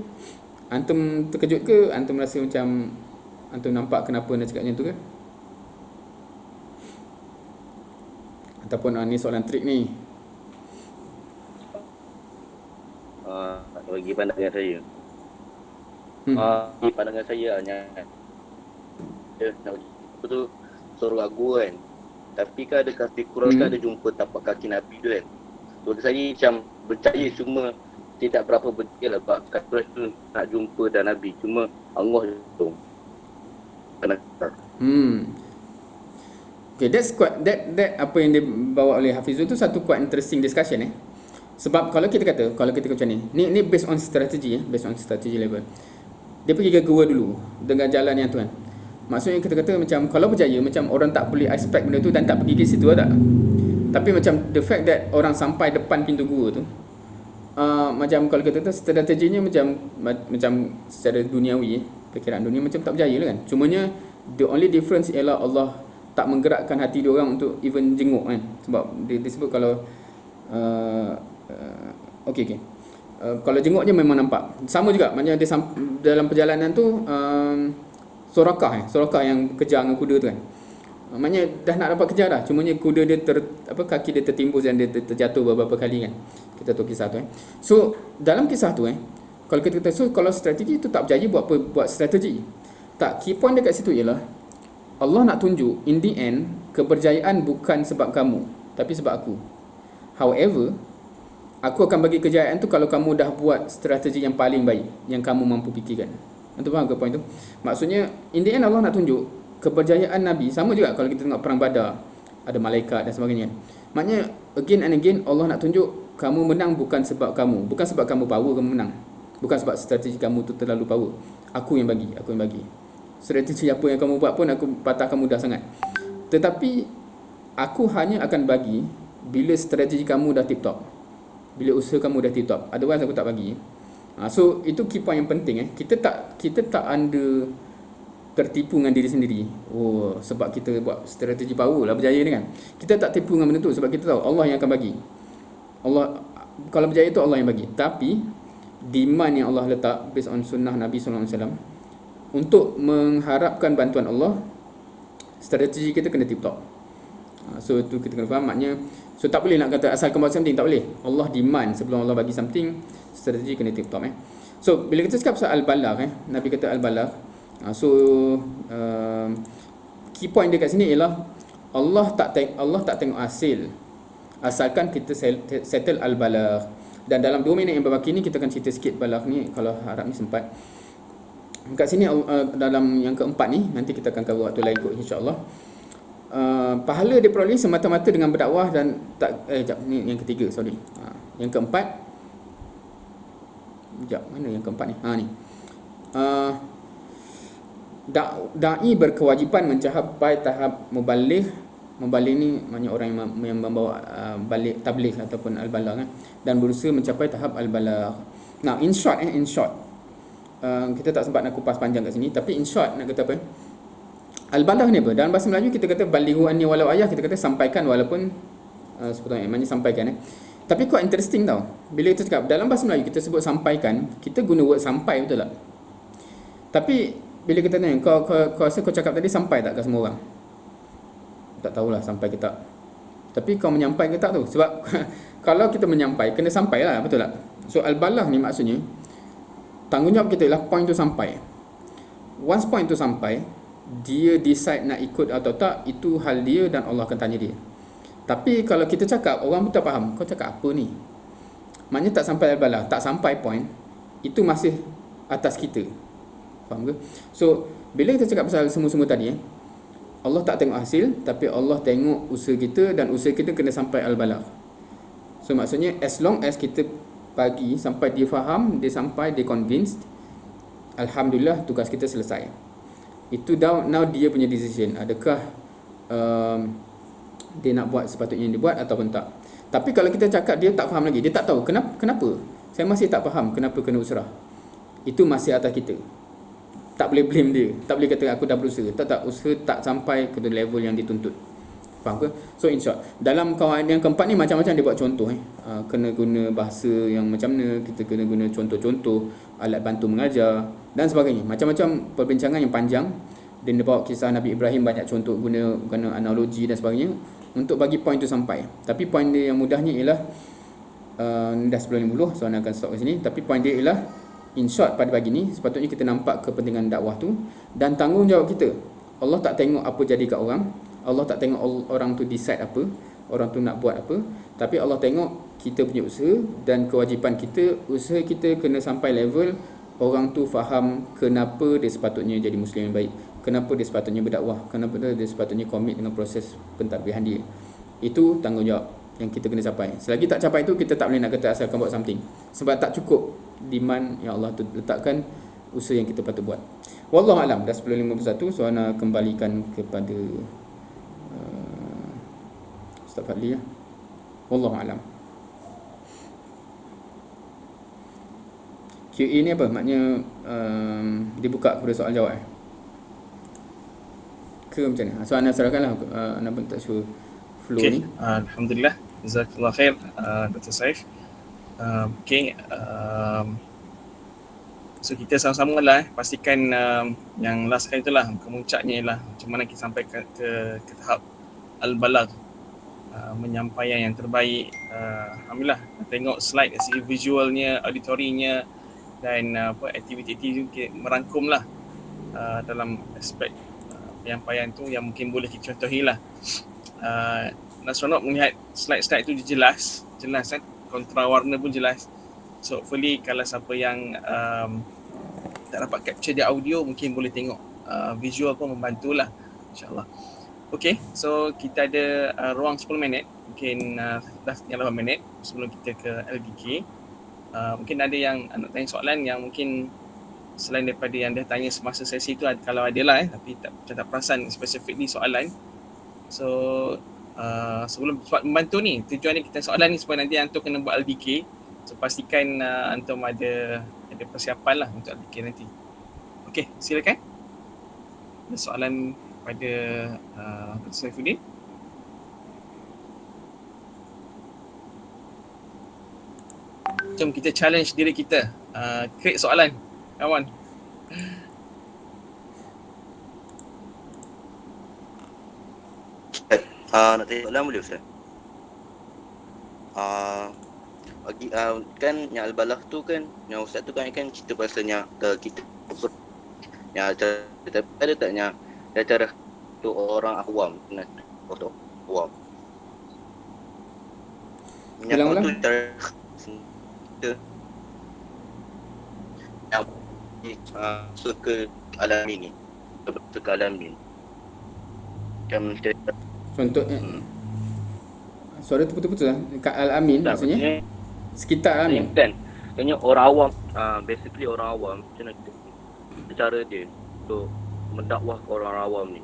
[SPEAKER 1] antum terkejut ke? Antum rasa macam antum nampak kenapa anda cakap macam tu ke? Ataupun ni soalan trik ni?
[SPEAKER 3] Bagi pandangan saya, di pandangan saya hanya apa tu, suruh aku kan, tapi kan ada kafir Quraisy kan ada jumpa tapak kaki Nabi tu kan. So saya macam percaya, cuma tidak berapa betul lah sebab kafir Quraisy tu nak jumpa dan Nabi, cuma Allah tu.
[SPEAKER 1] Okay, that's quite that apa yang dibawa oleh Hafizul tu satu quite interesting discussion Sebab kalau kita kata macam ni based on strategi based on strategy level. Dia pergi ke gua dulu dengan jalan yang tu kan. Maksudnya kita kata macam kalau berjaya, macam orang tak boleh expect benda tu dan tak pergi ke situ tak. Tapi macam the fact that orang sampai depan pintu gua tu, macam kalau kita kata strateginya macam secara duniawi, perkiraan dunia macam tak berjaya lah kan. Cumanya the only difference ialah Allah tak menggerakkan hati dia orang untuk even jenguk kan. Sebab dia sebut kalau okay. Kalau jenguk je memang nampak. Sama juga macam dia dalam perjalanan tu Sorakah yang kejar dengan kuda tu kan. Maknanya dah nak dapat kejar dah, cumanya kuda dia kaki dia tertimbus dan dia terjatuh beberapa kali kan. Kita tahu kisah tu So dalam kisah tu kalau kita kata kalau strategi tu tak berjaya, buat strategi. Tak, key point dekat situ ialah Allah nak tunjuk in the end keberjayaan bukan sebab kamu tapi sebab aku. However, aku akan bagi kejayaan tu kalau kamu dah buat strategi yang paling baik yang kamu mampu fikirkan. Antum faham ke point tu? Maksudnya in the end Allah nak tunjuk keberjayaan Nabi. Sama juga kalau kita tengok perang Badar, ada malaikat dan sebagainya. Maknanya again and again Allah nak tunjuk kamu menang bukan sebab kamu, bukan sebab kamu power kamu menang, bukan sebab strategi kamu tu terlalu power. Aku yang bagi. Strategi apa yang kamu buat pun aku patah kamu dah sangat. Tetapi aku hanya akan bagi bila strategi kamu dah tip top, bila usaha kamu dah tip top. Otherwise aku tak bagi. So itu key point yang penting Kita tak under tertipu dengan diri sendiri. Sebab kita buat strategi power lah berjaya ni kan. Kita tak tipu dengan benda tu sebab kita tahu Allah yang akan bagi. Allah, kalau berjaya tu Allah yang bagi. Tapi demand yang Allah letak based on sunnah Nabi SAW, untuk mengharapkan bantuan Allah, strategi kita kena tip top. So itu kita kena faham, maknanya so tak boleh nak kata asal buat something, tak boleh. Allah demand sebelum Allah bagi something, strategi kena tip top. So bila kita cakap pasal al-balagh, Nabi kata al-balagh, so key point dia kat sini ialah Allah tak tengok hasil, asalkan kita settle al-balagh. Dan dalam 2 minit yang berbaki ni kita akan cerita sikit balagh ni kalau harap ni sempat. Kat sini dalam yang keempat ni, nanti kita akan cover waktu lain kot insya-Allah. Pahala diperoleh semata-mata dengan berdakwah dan tak ni yang ketiga, sorry. Yang keempat, mana yang keempat ni? Ni. Dai berkewajipan mencapai tahap mubaligh. Mubaligh ni maknanya orang yang membawa balik tabligh ataupun al-balagh, dan berusaha mencapai tahap al-balagh. Now in short, kita tak sempat nak kupas panjang kat sini, tapi in short nak kata apa? Al-balagh ni apa? Dalam bahasa Melayu kita kata balighu anni walau ayah, kita kata sampaikan walaupun sepatutnya maknanya sampaikan. Tapi quite interesting tau. Bila kita cakap dalam bahasa Melayu kita sebut sampaikan, kita guna word sampai, betul tak? Tapi bila kita tanya kau rasa kau cakap tadi sampai tak ke semua orang? Tak tahulah sampai ke tak. Tapi kau menyampai ke tak tu? Sebab kalau kita menyampai, kena sampai lah, betul tak? So al-balagh ni maksudnya tanggungjawab kita ialah point tu sampai. Once point tu sampai, dia decide nak ikut atau tak, itu hal dia dan Allah akan tanya dia. Tapi kalau kita cakap, orang pun tak faham, kau cakap apa ni? Maknanya tak sampai al-balagh, tak sampai point, itu masih atas kita. Faham ke? So bila kita cakap pasal semua-semua tadi, Allah tak tengok hasil, tapi Allah tengok usaha kita, dan usaha kita kena sampai al-balagh. So maksudnya as long as kita bagi sampai dia faham, dia sampai, dia convinced, alhamdulillah tugas kita selesai. Itu now dia punya decision, adakah dia nak buat sepatutnya yang dia buat ataupun tak. Tapi kalau kita cakap dia tak faham lagi, dia tak tahu kenapa saya masih tak faham kenapa kena usrah, itu masih atas kita. Tak boleh blame dia, tak boleh kata aku dah berusaha. Tak, usaha tak sampai ke level yang dituntut. Faham ke? So in short, dalam kawan yang keempat ni macam-macam dia buat contoh. Kena guna bahasa yang macam mana, kita kena guna contoh-contoh, alat bantu mengajar dan sebagainya. Macam-macam perbincangan yang panjang. Dan dia bawa kisah Nabi Ibrahim, banyak contoh, guna analogi dan sebagainya untuk bagi point tu sampai. Tapi point dia yang mudahnya ialah dah 10.50, so anak akan stop kat sini. Tapi point dia ialah in short pada pagi ni sepatutnya kita nampak kepentingan dakwah tu dan tanggungjawab kita. Allah tak tengok apa jadi kat orang, Allah tak tengok orang tu decide apa, orang tu nak buat apa, tapi Allah tengok kita punya usaha dan kewajipan kita. Usaha kita kena sampai level orang tu faham kenapa dia sepatutnya jadi Muslim yang baik, kenapa dia sepatutnya berdakwah, kenapa dia sepatutnya komit dengan proses pentadbiran dia. Itu tanggungjawab yang kita kena capai. Selagi tak capai itu, kita tak boleh nak kata asalkan buat something, sebab tak cukup demand yang Allah tu letakkan usaha yang kita patut buat. Wallahu alam. Dah 10.51, so ana kembalikan kepada Ustaz Fadli ya. Wallahu alam. QA ni apa? Maknanya dibuka kepada soal jawab ke macam mana? So ana serahkanlah, ana pun tak sure flow ni.
[SPEAKER 2] Alhamdulillah. Jazakallah khair Dr. Saif. So kita sama-sama lah pastikan yang last kali itulah kemuncaknya ialah macam mana kita sampai ke tahap al-balagh, menyampaikan yang terbaik. Alhamdulillah, tengok slide dari segi visualnya, auditorinya dan aktiviti-aktiviti merangkumlah dalam aspek penyampaian tu yang mungkin boleh kita contohilah. Nasronok melihat slide-slide tu jelas kan, kontra warna pun jelas. So hopefully kalau siapa yang tak dapat capture di audio, mungkin boleh tengok visual pun membantulah, insyaAllah. Okay, so kita ada ruang 10 minit, mungkin dah tinggal 8 minit sebelum kita ke LDK. Mungkin ada yang nak tanya soalan yang mungkin selain daripada yang dia tanya semasa sesi tu, kalau ada lah tapi tak perasan spesifik di soalan. So sebelum cepat membantu ni, tujuan ni kita soalan ni supaya nanti antum kena buat LDK. So pastikan antum ada persiapan lah untuk LDK nanti. Okey, silakan. Ada soalan pada Dr. Saifuddin. Jom kita challenge diri kita, create soalan, kawan.
[SPEAKER 3] Nak tanya soalan boleh Ustaz? Bagi kan yang Al-Balagh tu kan, yang Ustaz tu kan cerita pasal kita yang ada tak yang cara tu orang awam, orang awam. Yang
[SPEAKER 1] Ulang-ulang.
[SPEAKER 3] tu cara yang suka alamin ni. Suka alamin. Macam cerita
[SPEAKER 1] Contohnya suara tu putus-putus lah. Kat Al-Amin maksudnya sekitar Al-Amin.
[SPEAKER 3] kan. Tanya orang awam, basically orang awam macam mana cara dia untuk mendakwah ke orang awam ni.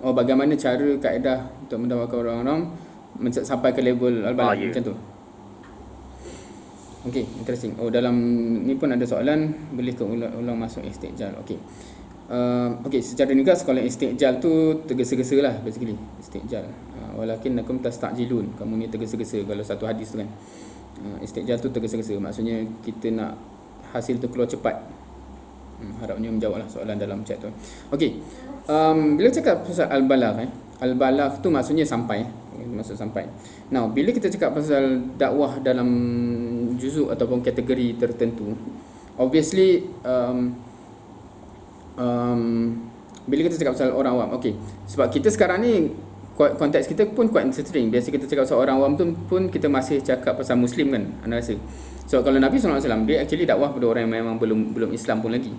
[SPEAKER 1] Oh, bagaimana cara kaedah untuk mendakwakan orang-orang sampai ke level Al-Balagh
[SPEAKER 3] Ya.
[SPEAKER 1] macam tu. Okay, interesting. Oh, dalam ni pun ada soalan, boleh ke ulang masuk istijal. Okay. Okay, secara ringkas kalau istijal tu tergesa-gesa lah basically. Istijal. Walakinnakum tastajilun. Kamu ni tergesa-gesa kalau satu hadis tu kan. Istijal tu tergesa-gesa. Maksudnya kita nak hasil tu keluar cepat. Harapnya menjawab lah soalan dalam chat tu. Okay. Bila cakap pasal Al-Balagh Al-Balagh tu maksudnya sampai. Maksud sampai. Now, bila kita cakap pasal dakwah dalam juzuk ataupun kategori tertentu, obviously bila kita cakap pasal orang awam, okay, sebab kita sekarang ni konteks kita pun quite interesting. Biasa kita cakap pasal orang awam tu pun kita masih cakap pasal Muslim kan, anda rasa. So kalau Nabi SAW dia actually dakwah pada orang yang memang belum Islam pun lagi.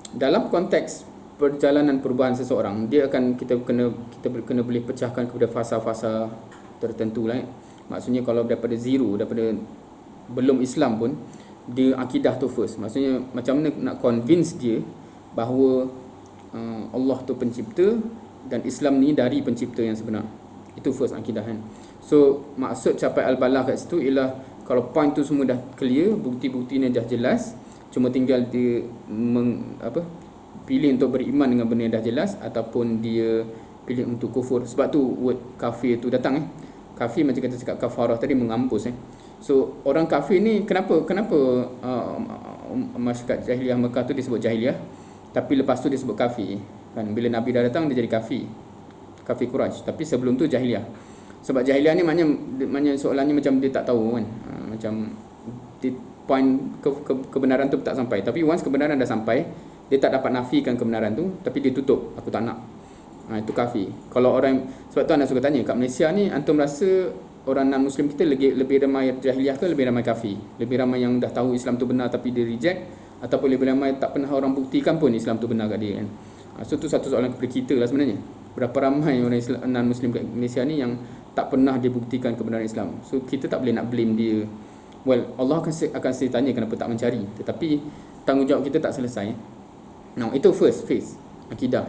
[SPEAKER 1] Dalam konteks perjalanan perubahan seseorang, dia akan kita kena boleh pecahkan kepada fasa-fasa tertentu lah. Maksudnya kalau daripada zero, daripada belum Islam pun, dia akidah tu first. Maksudnya macam mana nak convince dia bahawa Allah tu pencipta dan Islam ni dari pencipta yang sebenar. Itu first akidah kan. So maksud capai Al-Balagh kat situ ialah kalau point tu semua dah clear, bukti-buktinya dah jelas, cuma tinggal dia pilih untuk beriman dengan benda yang dah jelas ataupun dia pilih untuk kufur. Sebab tu word kafir tu datang Kafir macam kita cakap kafarah tadi, menghapus So orang kafir ni kenapa masyarakat jahiliah Mekah tu disebut jahiliah, tapi lepas tu disebut kafir kan. Bila Nabi dah datang dia jadi kafir Quraisy, tapi sebelum tu jahiliah. Sebab jahiliah ni maknanya soalannya macam dia tak tahu kan, macam point kebenaran tu tak sampai. Tapi once kebenaran dah sampai, dia tak dapat nafikan kebenaran tu, tapi dia tutup, aku tak nak. Itu kafir. Kalau orang, sebab tu anak suka tanya, kat Malaysia ni antum rasa orang non-Muslim kita lebih ramai jahiliah ke lebih ramai kafir? Lebih ramai yang dah tahu Islam tu benar tapi dia reject, ataupun lebih ramai tak pernah orang buktikan pun Islam tu benar kat dia kan? So tu satu soalan kepada kita lah sebenarnya. Berapa ramai orang non-Muslim kat Malaysia ni yang tak pernah dia buktikan kebenaran Islam? So kita tak boleh nak blame dia. Well, Allah akan tanya kenapa tak mencari, tetapi tanggungjawab kita tak selesai. Now, itu first phase akidah.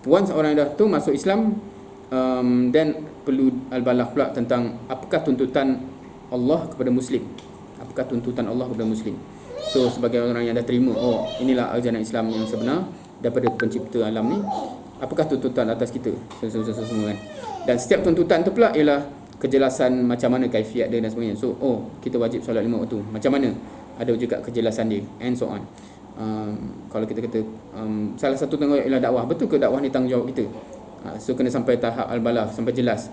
[SPEAKER 1] Once orang dah tu masuk Islam, then perlu Al-Balagh pula tentang apakah tuntutan Allah kepada Muslim. Apakah tuntutan Allah kepada Muslim. So sebagai orang yang dah terima, oh inilah ajaran Islam yang sebenar daripada pencipta alam ni, apakah tuntutan atas kita semua kan. Dan setiap tuntutan tu pula ialah kejelasan macam mana kaifiat dia dan sebagainya. So kita wajib solat 5 waktu, macam mana, ada juga kejelasan dia and so on. Kalau kita kata salah satu tanggungjawab ialah dakwah, betul ke dakwah ni tanggungjawab kita? So kena sampai tahap Al-Balagh, sampai jelas.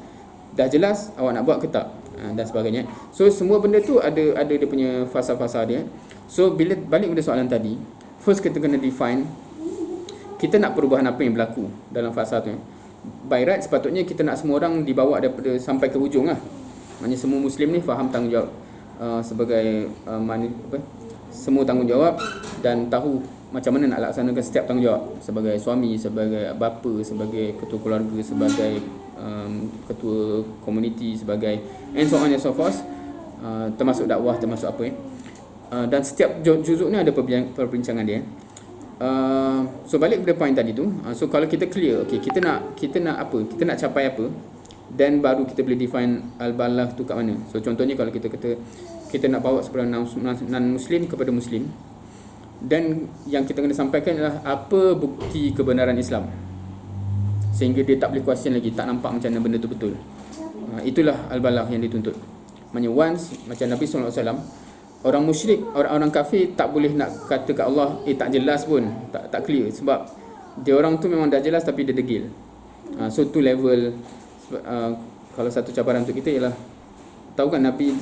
[SPEAKER 1] Dah jelas awak nak buat ke tak, dan sebagainya. So semua benda tu ada dia punya fasa-fasa dia. So bila balik pada soalan tadi, first kita kena define kita nak perubahan apa yang berlaku dalam fasa tu. By right sepatutnya kita nak semua orang dibawa daripada sampai ke hujung lah. Maknanya semua Muslim ni faham tanggungjawab sebagai semua tanggungjawab dan tahu macam mana nak laksanakan setiap tanggungjawab, sebagai suami, sebagai bapa, sebagai ketua keluarga, sebagai ketua komuniti, sebagai and so on and so forth, termasuk dakwah, termasuk apa dan setiap juzuk ni ada perbincangan dia. So balik kepada point tadi tu, so kalau kita clear, okay, kita nak apa, kita nak capai apa, then baru kita boleh define Al-Balagh tu kat mana. So contohnya kalau kita kata kita nak bawa seorang non-Muslim kepada Muslim, dan yang kita kena sampaikan adalah apa bukti kebenaran Islam, sehingga dia tak boleh question lagi, tak nampak macam mana benda tu betul. Itulah Al-Balagh yang dituntut. Maksudnya once macam Nabi SAW, orang musyrik, orang kafir tak boleh nak kata kat Allah tak jelas pun, tak clear. Sebab dia orang tu memang dah jelas tapi dia degil. So tu level kalau satu cabaran untuk kita ialah, tahu kan Nabi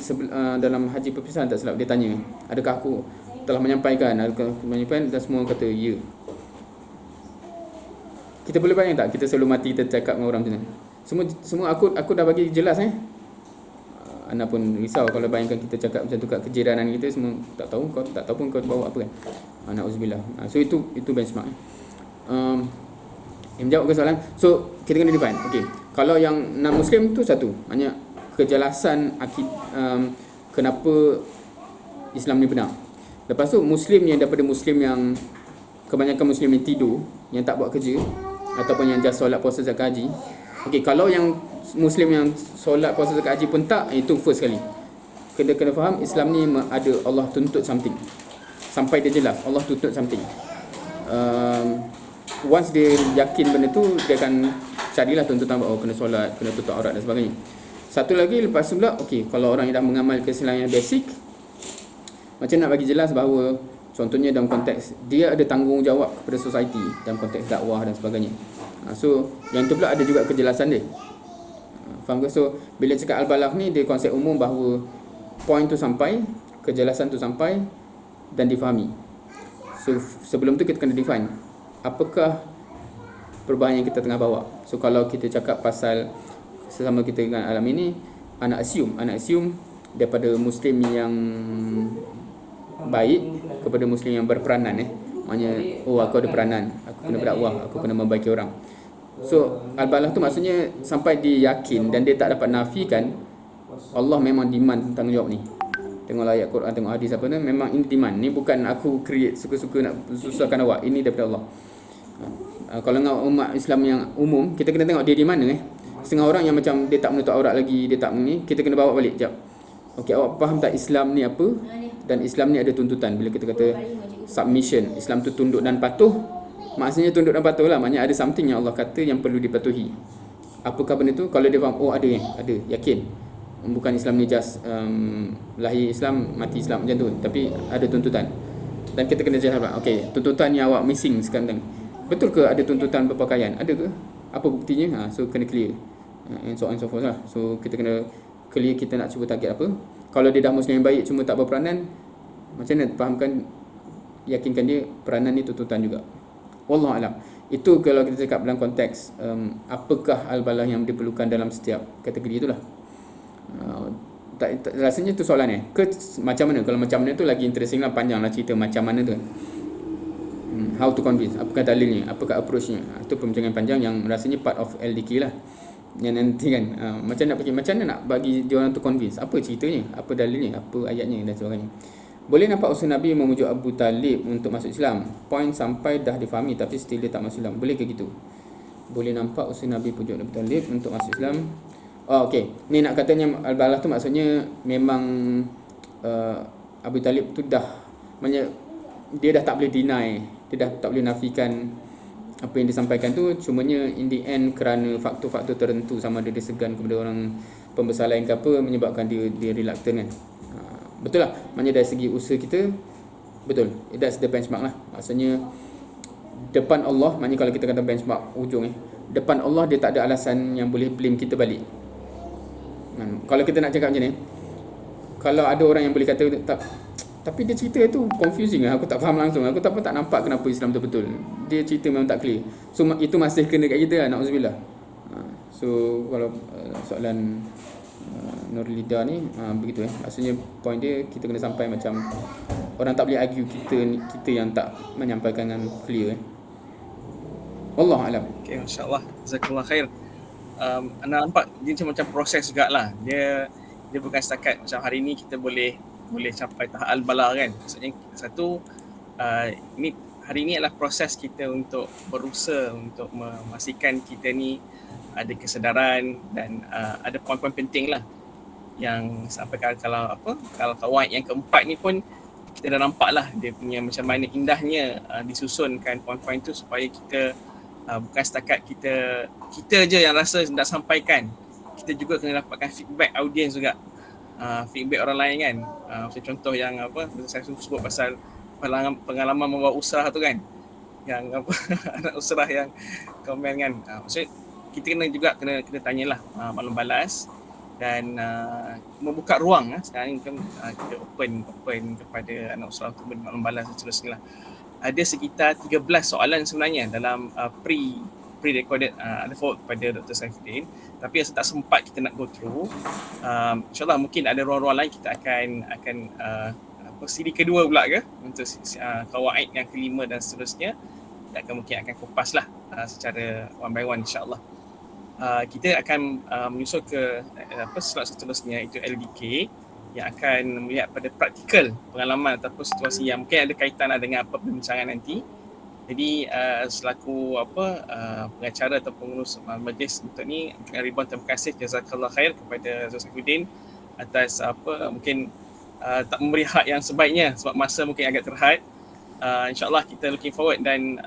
[SPEAKER 1] dalam haji perpisahan tak silap dia tanya, adakah aku telah menyampaikan, adakah aku menyampaikan, dan semua kata ya. Kita boleh bayang tak kita selalu mati kita cakap dengan orang macam ni, semua aku dah bagi jelas Ana pun risau kalau bayangkan kita cakap macam tu kat kejiranan kita, semua tak tahu pun kau bawa apa kan. Na'udzubillah. So itu benchmark. Menjawab ke soalan. So kita kena define. Okey. Kalau yang non muslim tu satu, maknanya kejelasan kenapa Islam ni benar. Lepas tu muslim yang daripada muslim yang kebanyakan muslim yang tidur, yang tak buat kerja, ataupun yang just solat puasa zakat haji. Okey, kalau yang muslim yang solat puasa zakat haji pun tak, itu first kali. Kena faham Islam ni ada Allah tuntut something. Sampai dia jelas Allah tuntut something. Once dia yakin benda tu, dia akan carilah tuntutan, kena solat, kena tutup aurat dan sebagainya. Satu lagi lepas tu pula, okey, kalau orang yang dah mengamal Islam yang basic, macam nak bagi jelas bahawa contohnya dalam konteks dia ada tanggungjawab kepada society dalam konteks dakwah dan sebagainya. So yang tu pula ada juga kejelasan dia. Faham ke? So bila cakap al-balagh ni, dia konsep umum bahawa point tu sampai, kejelasan tu sampai dan difahami. So sebelum tu kita kena define apakah perubahan yang kita tengah bawa. So kalau kita cakap pasal sesama kita dengan alam ini, anak assume daripada muslim yang baik kepada muslim yang berperanan. Maknanya aku ada peranan, aku kena berdakwah, aku kena membaiki orang. So al-balagh tu maksudnya sampai dia yakin dan dia tak dapat nafikan Allah memang demand tanggungjawab ni. Tengoklah ayat Quran, tengok hadis apa ni, memang ini demand. Ni bukan aku create suka-suka nak susahkan awak, ini daripada Allah. Kalau dengan umat Islam yang umum, kita kena tengok dia di mana. Setengah orang yang macam dia tak menutup aurat lagi, dia tak ni, kita kena bawa balik jap. Okey, awak faham tak Islam ni apa? Dan Islam ni ada tuntutan. Bila kita kata submission, Islam tu tunduk dan patuh, maksudnya tunduk dan patuh lah. Maknanya ada something yang Allah kata yang perlu dipatuhi. Apakah benda tu? Kalau dia faham, ada, yakin. Bukan Islam ni just lahir Islam, mati Islam macam tu, tapi ada tuntutan. Dan kita kena jawab, okey, tuntutan yang awak missing sekarang, betul ke ada tuntutan berpakaian? Ada ke? Apa buktinya? So kena clear. And so on so forth lah. So kita kena clear kita nak cuba target apa. Kalau dia dah muslim yang baik cuma tak berperanan, macam mana fahamkan, yakinkan dia peranan ni tuntutan juga. Wallahu alam. Itu kalau kita cakap dalam konteks apakah al-balagh yang diperlukan dalam setiap kategori itulah. Rasanya tu soalan ke macam mana? Kalau macam mana tu lagi interesting lah, panjang lah cerita macam mana tu. How to convince, apakah dalilnya, apakah approachnya. Itu pembincangan panjang yang rasanya part of LDK lah. Yang nanti kan macam mana nak bagi dia orang tu convince, apa ceritanya, apa dalilnya, apa ayatnya dan sebagainya. Boleh nampak usaha Nabi memujuk Abu Talib untuk masuk Islam. Point sampai dah difahami tapi still dia tak masuk Islam. Boleh ke gitu? Boleh nampak usaha Nabi pujuk Abu Talib untuk masuk Islam. Okey. Ni nak katanya al-balagh tu maksudnya memang Abu Talib tu dah, maknanya dia dah tak boleh deny, dia dah tak boleh nafikan apa yang disampaikan tu. Cumanya in the end kerana faktor-faktor tertentu, sama ada dia segan kepada orang pembesar lain ke apa, menyebabkan dia reluctant kan. Betul lah, maknanya dari segi usaha kita betul, that's the benchmark lah. Maksudnya depan Allah, maknanya kalau kita kata benchmark ujung depan Allah dia tak ada alasan yang boleh blame kita balik. Kalau kita nak cakap macam ni, kalau ada orang yang boleh kata tapi dia cerita tu confusing lah, aku tak faham langsung, aku tak nampak kenapa Islam tu betul, dia cerita memang tak clear. So itu masih kena kat kita lah, na'udzubillah. So kalau soalan Nurlida ni begitu maksudnya point dia, kita kena sampai macam orang tak boleh argue kita yang tak menyampaikan dengan clear. Wallahu alam.
[SPEAKER 2] Okay, insyaAllah. Jazakallah khair. Anda nampak dia macam proses jugalah. Dia bukan setakat macam hari ni kita boleh capai tahap al-balagh kan. Maksudnya satu, ini hari ni adalah proses kita untuk berusaha untuk memastikan kita ni ada kesedaran dan ada poin-poin penting lah yang sampai kalau kawan yang keempat ni pun kita dah nampak lah dia punya macam mana indahnya disusunkan poin-poin tu supaya kita bukan setakat kita je yang rasa nak sampaikan, kita juga kena dapatkan feedback audience juga, feedback orang lain kan. Macam contoh yang saya sebut pasal pengalaman membawa usaha tu kan, apa anak usrah yang komen kan. Maksudnya kita kena tanyalah maklum balas dan membuka ruang sekarang ni kan kita open kepada anak usrah untuk maklum balas dan seterusnya lah. Ada sekitar 13 soalan sebenarnya dalam pre-recorded ada forward kepada Dr. Saifuddin, tapi rasa tak sempat kita nak go through. InsyaAllah mungkin ada ruang-ruang lain kita akan siri kedua pula ke untuk kawaid yang kelima dan seterusnya. Kita mungkin akan kupas lah secara one by one insyaAllah. Kita akan menyusul ke slot seterusnya, itu LDK, yang akan melihat pada praktikal pengalaman ataupun situasi yang mungkin ada kaitan dengan apa perbincangan nanti. Jadi selaku pengacara atau pengurus majlis untuk ni, ribuan terima kasih, jazakallah khair kepada Dr. Saifuddin atas mungkin tak memberi hak yang sebaiknya sebab masa mungkin agak terhad. InsyaAllah kita looking forward dan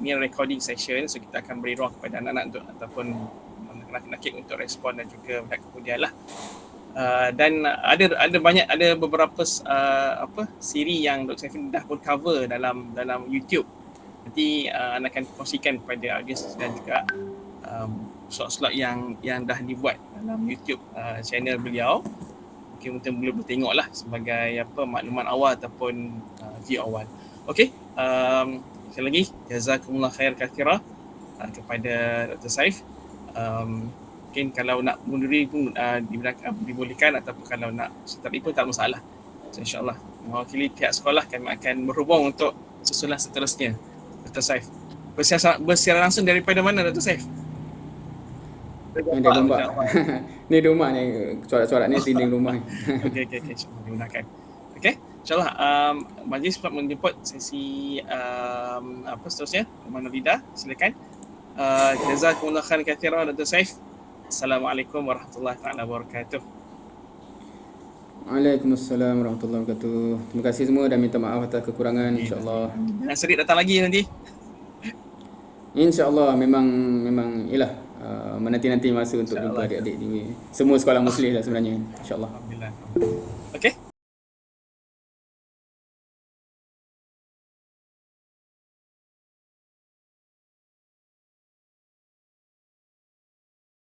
[SPEAKER 2] ni recording session, so kita akan beri ruang kepada anak-anak untuk ataupun nakik untuk respon dan juga melihat kemudian lah. Dan ada beberapa siri yang Dr. Saifuddin dah pun cover dalam YouTube. Nanti anda akan kongsikan kepada audiens dan juga slot-slot yang dah dibuat dalam YouTube channel beliau. Mungkin boleh tengok lah sebagai makluman awal ataupun view awal. Okey, sekali lagi jazakumullah khair katsira kepada Dr. Saif. Mungkin kalau nak munduri pun dibolehkan, ataupun kalau nak tapi pun tak masalah. So, InsyaAllah mewakili pihak sekolah kami akan berhubung untuk susulan seterusnya. Dr. Saif bersiaran langsung daripada mana Dr. Saif?
[SPEAKER 1] Dari Gombak. Ni rumah ni, corak-corak ni dinding rumah.
[SPEAKER 2] Okey, insyaAllah digunakan. Okey, insyaAllah majlis sempat menjemput sesi seterusnya. Mana Lidah, silakan. Jazakumullah khairan katsiran Dr. Saif. Assalamualaikum warahmatullahi taala wabarakatuh.
[SPEAKER 1] Waalaikumsalam warahmatullahi wabarakatuh. Terima kasih semua dan minta maaf atas kekurangan, insya-Allah.
[SPEAKER 2] Jangan serik datang lagi nanti.
[SPEAKER 1] InsyaAllah memang ialah menanti masa untuk jumpa adik-adik di semua sekolah Muslim lah sebenarnya, insya-Allah.
[SPEAKER 2] Alhamdulillah.